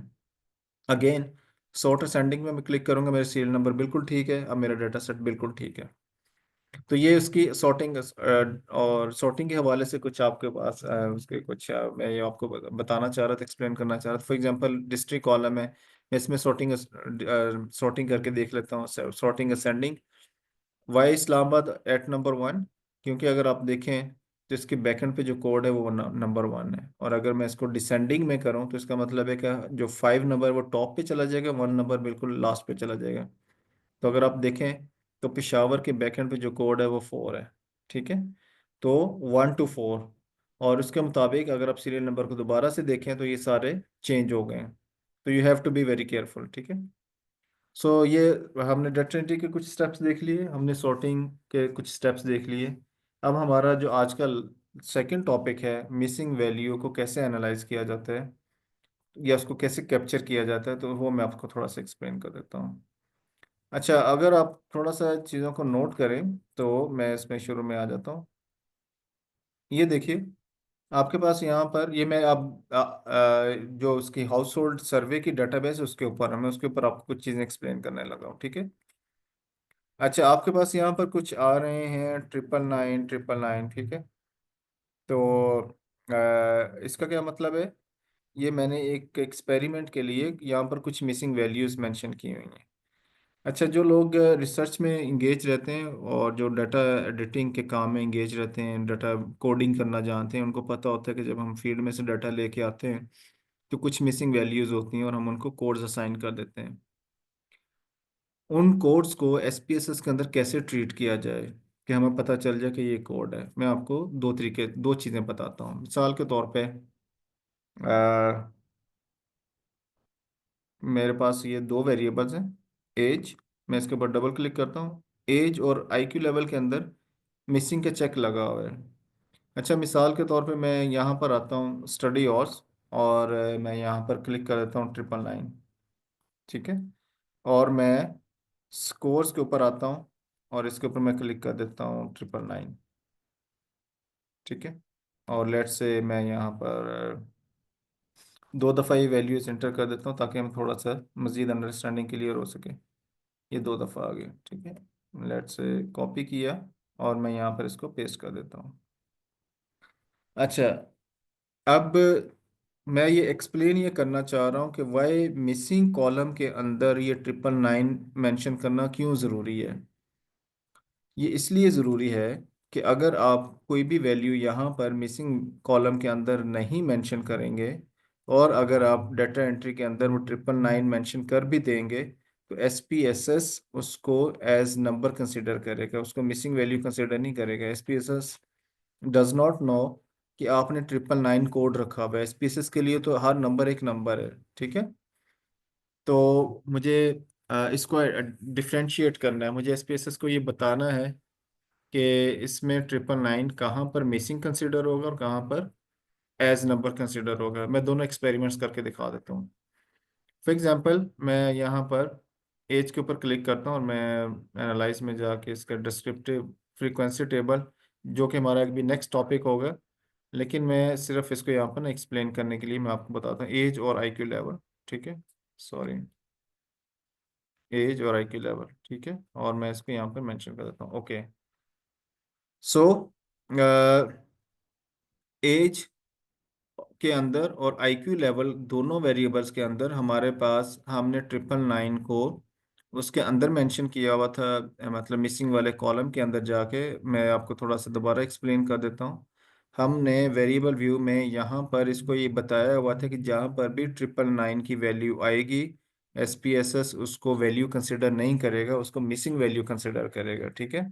अगेन सॉर्ट असेंडिंग में मैं क्लिक करूंगा, मेरा सीरियल नंबर बिल्कुल ठीक है, अब मेरा डाटा सेट बिल्कुल ठीक है। तो ये उसकी सॉर्टिंग, और सॉर्टिंग के हवाले से कुछ आपके पास उसके कुछ मैं ये आपको बताना चाह रहा था, एक्सप्लेन करना चाह रहा था। फॉर एग्जांपल डिस्ट्रिक्ट कॉलम है, मैं इसमें सॉर्टिंग सॉर्टिंग करके देख लेता हूँ। Sorting ascending, why Islamabad at number 1, क्योंकि अगर आप देखें तो इसके बैकएंड पे जो कोड है वो नंबर 1 है। और अगर मैं इसको डिसेंडिंग में करूँ तो इसका मतलब है कि जो 5 नंबर वो टॉप पे चला जाएगा, 1 नंबर बिल्कुल लास्ट पे चला जाएगा। तो अगर आप देखें तो पेशावर के बैकएंड पे जो कोड है वो 4 है, ठीक है। तो 1 to 4, और उसके मुताबिक अगर आप सीरियल नंबर को दोबारा से देखें तो ये सारे चेंज हो गए हैं। तो you have to be very careful, ठीक है। सो ये हमने डेटा एंट्री के कुछ स्टेप्स देख लिए, हमने सॉर्टिंग के कुछ स्टेप्स देख लिए। अब हमारा जो आज का सेकंड टॉपिक है मिसिंग वैल्यू को कैसे एनालाइज किया जाता है या उसको कैसे कैप्चर किया जाता है, तो वो मैं आपको थोड़ा सा एक्सप्लेन कर देता हूँ। अच्छा, अगर आप थोड़ा सा चीज़ों को नोट करें तो मैं इसमें शुरू में आ जाता हूँ। ये देखिए, आपके पास यहाँ पर ये मैं अब जो उसकी हाउस होल्ड सर्वे की डेटाबेस है उसके ऊपर है, मैं उसके ऊपर आपको कुछ चीज़ें एक्सप्लेन करने लगा हूँ, ठीक है। अच्छा, आपके पास यहाँ पर कुछ आ रहे हैं 999 999, ठीक है। तो इसका क्या मतलब है? ये मैंने एक एक्सपेरिमेंट के लिए यहाँ पर कुछ मिसिंग वैल्यूज मेंशन की हुई हैं। अच्छा, जो लोग रिसर्च में इंगेज रहते हैं और जो डाटा एडिटिंग के काम में इंगेज रहते हैं, डाटा कोडिंग करना जानते हैं, उनको पता होता है कि जब हम फील्ड में से डाटा लेके आते हैं तो कुछ मिसिंग वैल्यूज होती हैं और हम उनको कोड्स असाइन कर देते हैं। उन कोड्स को एसपीएसएस के अंदर कैसे ट्रीट किया जाए कि हमें पता चल जाए कि ये कोड है, मैं आपको दो चीज़ें बताता हूँ। मिसाल के तौर पे मेरे पास ये दो वेरिएबल्स हैं। एज, मैं इसके ऊपर डबल क्लिक करता हूँ, एज और आईक्यू लेवल के अंदर मिसिंग का चेक लगा हुआ है। अच्छा, मिसाल के तौर पे मैं यहाँ पर आता हूँ स्टडी ऑर्स, और मैं यहाँ पर क्लिक कर देता हूँ 999, ठीक है। और मैं स्कोर्स के ऊपर आता हूँ और इसके ऊपर मैं क्लिक कर देता हूँ 999, ठीक है। और लेट से मैं यहाँ पर दो दफ़ा ये वैल्यूज एंटर कर देता हूँ ताकि हम थोड़ा सा मज़ीद अंडरस्टैंडिंग क्लियर हो सके। ये दो दफ़ा आ गया, ठीक है। लेट से कॉपी किया और मैं यहाँ पर इसको पेस्ट कर देता हूँ। अच्छा, अब मैं ये एक्सप्लेन ये करना चाह रहा हूँ कि वाई मिसिंग कॉलम के अंदर ये 999 मेंशन करना क्यों ज़रूरी है। ये इसलिए ज़रूरी है कि अगर आप कोई भी वैल्यू यहाँ पर मिसिंग कॉलम के अंदर नहीं मेंशन करेंगे और अगर आप डाटा एंट्री के अंदर वो 999 मेंशन कर भी देंगे तो एसपीएसएस उसको एज नंबर कंसिडर करेगा, उसको मिसिंग वैल्यू कंसिडर नहीं करेगा। एसपीएसएस डज नॉट नो कि आपने 999 कोड रखा हुआ है। एसपीएसएस के लिए तो हर नंबर एक नंबर है, ठीक है। तो मुझे इसको डिफ्रेंशिएट करना है, मुझे एसपीएसएस को ये बताना है कि इसमें 999 कहाँ पर मिसिंग कंसिडर होगा और कहाँ पर एज नंबर कंसिडर होगा। मैं दोनों एक्सपेरिमेंट्स करके दिखा देता हूँ। फॉर एग्जांपल, मैं यहाँ पर एज के ऊपर क्लिक करता हूँ और मैं एनालाइज में जाके इसका डिस्क्रिप्टिव फ्रीक्वेंसी टेबल, जो कि हमारा एक भी नेक्स्ट टॉपिक होगा, लेकिन मैं सिर्फ इसको यहाँ पर ना एक्सप्लेन करने के लिए मैं आपको बताता हूँ एज और आईक्यू लेवल, ठीक है। सॉरी, एज और आईक्यू लेवल, ठीक है। और मैं इसको यहाँ पर मेंशन कर देता हूँ, ओके। सो एज के अंदर और आईक्यू लेवल दोनों वेरिएबल्स के अंदर हमारे पास हमने 999 को उसके अंदर मेंशन किया हुआ था, मतलब मिसिंग वाले कॉलम के अंदर जाके। मैं आपको थोड़ा सा दोबारा एक्सप्लेन कर देता हूँ। हमने वेरिएबल व्यू में यहाँ पर इसको ये बताया हुआ था कि जहाँ पर भी 999 की वैल्यू आएगी एसपीएसएस उसको वैल्यू कंसिडर नहीं करेगा, उसको मिसिंग वैल्यू कंसिडर करेगा, ठीक है।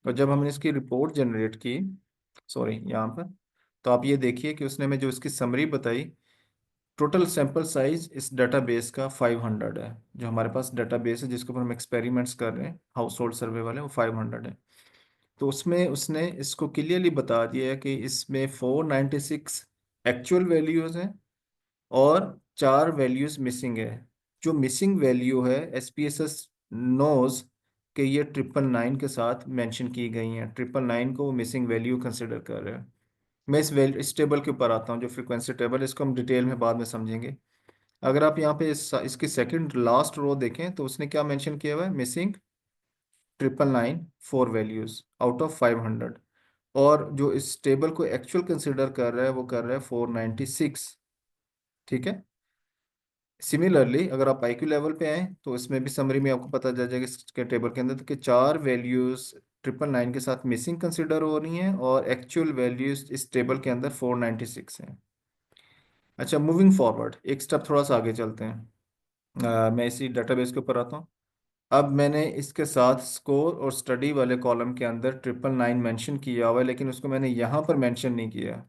और जब हमने इसकी रिपोर्ट जनरेट की, सॉरी यहाँ पर, तो आप ये देखिए कि उसने हमें जो इसकी समरी बताई, टोटल सैंपल साइज इस डाटाबेस का 500 है। जो हमारे पास डाटाबेस है जिसके ऊपर हम एक्सपेरिमेंट्स कर रहे हैं हाउस होल्ड सर्वे वाले, वो 500 है। तो उसमें उसने इसको क्लियरली बता दिया है कि इसमें 496 एक्चुअल वैल्यूज हैं और चार वैल्यूज मिसिंग है। जो मिसिंग वैल्यू है एसपीएसएस नोज कि ये 999 के साथ मेंशन की गई हैं, 999 को वो मिसिंग वैल्यू कंसिडर कर रहे हैं। मैं इस टेबल के ऊपर आता हूँ जो फ्रीक्वेंसी टेबल है, इसको हम डिटेल में बाद में समझेंगे। अगर आप यहाँ पे इसकी सेकंड लास्ट रो देखें तो उसने क्या मेंशन किया हुआ है, missing 999 four values out of 500। और जो इस टेबल को एक्चुअल कंसिडर कर रहा है वो कर रहा है 496, ठीक है। सिमिलरली अगर आप आईक्यू लेवल पे आए तो इसमें भी समरी में आपको पता चल जाएगा इसके टेबल के अंदर कि चार वैल्यूज 999 के साथ मिसिंग कंसिडर हो रही हैं और एक्चुअल वैल्यूज इस टेबल के अंदर 496 हैं। अच्छा, मूविंग फॉरवर्ड एक स्टेप थोड़ा सा आगे चलते हैं। मैं इसी डेटाबेस के ऊपर आता हूँ। अब मैंने इसके साथ स्कोर और स्टडी वाले कॉलम के अंदर 999 मेंशन किया हुआ है, लेकिन उसको मैंने यहाँ पर मेंशन नहीं किया।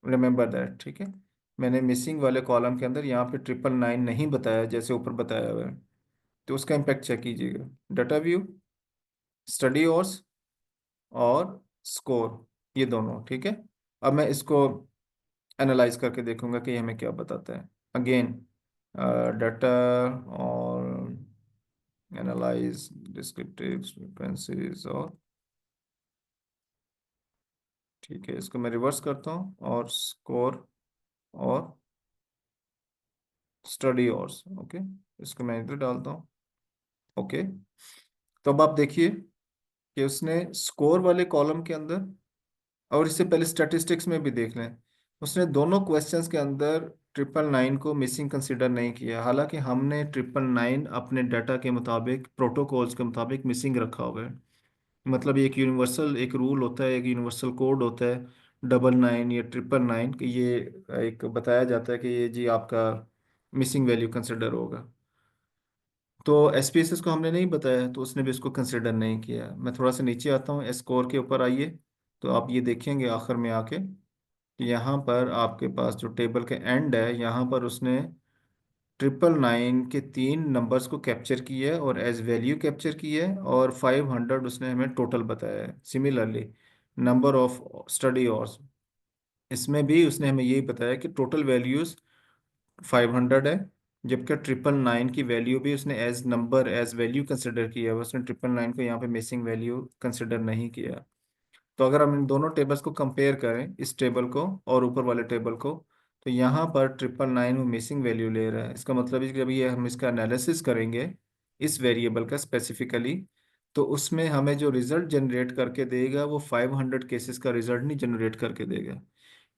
रिमेंबर दैट, ठीक है। मैंने मिसिंग वाले कॉलम के अंदर यहाँ पे 999 नहीं बताया जैसे ऊपर बताया हुआ है। तो उसका इम्पेक्ट चेक कीजिएगा, डाटा व्यू, स्टडी और स्कोर, ये दोनों, ठीक है। अब मैं इसको एनालाइज करके देखूंगा कि ये हमें क्या बताता है। अगेन डाटा और एनालाइज डिस्क्रिप्टिव फ्रीक्वेंसीज, और ठीक है, इसको मैं रिवर्स करता हूँ और स्कोर और स्टडी और, ओके, इसको मैं इधर डालता हूँ। ओके, तो अब आप देखिए कि उसने स्कोर वाले कॉलम के अंदर, और इससे पहले स्टैटिस्टिक्स में भी देख लें, उसने दोनों क्वेश्चंस के अंदर 999 को मिसिंग कंसिडर नहीं किया, हालांकि हमने 999 अपने डाटा के मुताबिक, प्रोटोकॉल्स के मुताबिक मिसिंग रखा हुआ है। मतलब ये एक यूनिवर्सल, एक रूल होता है, एक यूनिवर्सल कोड होता है, 999 या 999, कि ये एक बताया जाता है कि ये जी आपका मिसिंग वैल्यू कंसिडर होगा। तो एसपीएसएस को हमने नहीं बताया, तो उसने भी इसको कंसिडर नहीं किया। मैं थोड़ा सा नीचे आता हूँ, स्कोर के ऊपर आइए, तो आप ये देखेंगे आखिर में आके कि यहाँ पर आपके पास जो टेबल के एंड है, यहाँ पर उसने 999 के 3 नंबर्स को कैप्चर किया है और एज वैल्यू कैप्चर किया है, और 500 उसने हमें टोटल बताया है। Similarly number of study hours, इसमें भी उसने हमें यही बताया कि टोटल वैल्यूज 500 है, जबकि 999 की वैल्यू भी उसने as number, as value consider किया है, उसने 999 को यहाँ पे मिसिंग वैल्यू कंसिडर नहीं किया। तो अगर हम इन दोनों टेबल्स को कंपेयर करें, इस टेबल को और ऊपर वाले टेबल को, तो यहाँ पर 999 वो मिसिंग वैल्यू ले रहा है। इसका मतलब है कि जब ये हम इसका एनालिसिस करेंगे इस वेरिएबल का स्पेसिफिकली, तो उसमें हमें जो रिजल्ट जनरेट करके देगा वो 500 केसेस का रिजल्ट नहीं जनरेट करके देगा,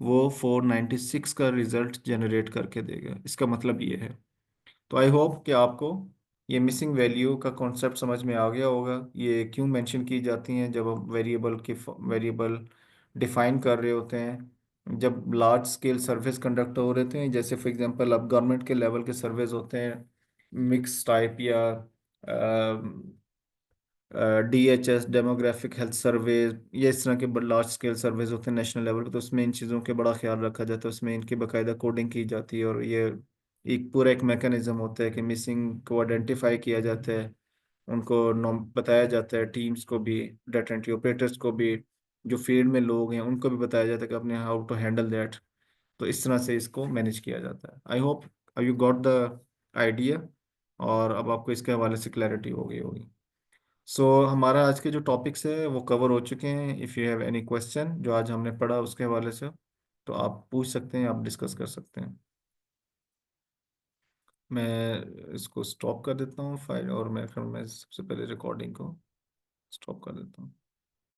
वो 496 का रिजल्ट जनरेट करके देगा। इसका मतलब ये है। तो आई होप कि आपको ये मिसिंग वैल्यू का कॉन्सेप्ट समझ में आ गया होगा, ये क्यों मेंशन की जाती हैं जब हम वेरिएबल डिफाइन कर रहे होते हैं, जब लार्ज स्केल सर्विस कंडक्ट हो रहे थे, जैसे फॉर एग्जांपल अब गवर्नमेंट के लेवल के सर्वेज होते हैं, मिक्स टाइप या डीएचएस, डेमोग्राफिक हेल्थ सर्वे, ये इस तरह के लार्ज स्केल सर्वेज होते हैं नेशनल लेवल पे, तो उसमें इन चीज़ों के बड़ा ख्याल रखा जाता है, उसमें इनकी बाकायदा कोडिंग की जाती है, और ये एक पूरा एक मैकेनिज्म होता है कि मिसिंग को आइडेंटिफाई किया जाता है, उनको बताया जाता है, टीम्स को भी, डाटा एंट्री ऑपरेटर्स को भी, जो फील्ड में लोग हैं उनको भी बताया जाता है कि अपने हाउ टू हैंडल दैट। तो इस तरह से इसको मैनेज किया जाता है। I hope you got the idea, और अब आपको इसके हवाले से क्लैरिटी हो गई होगी। सो हमारा आज के जो टॉपिक्स है वो कवर हो चुके हैं। If you have any question जो आज हमने पढ़ा उसके हवाले से, तो आप पूछ सकते हैं, आप डिस्कस कर सकते हैं। मैं इसको स्टॉप कर देता हूँ फाइल, और मैं सबसे पहले रिकॉर्डिंग को स्टॉप कर देता हूँ।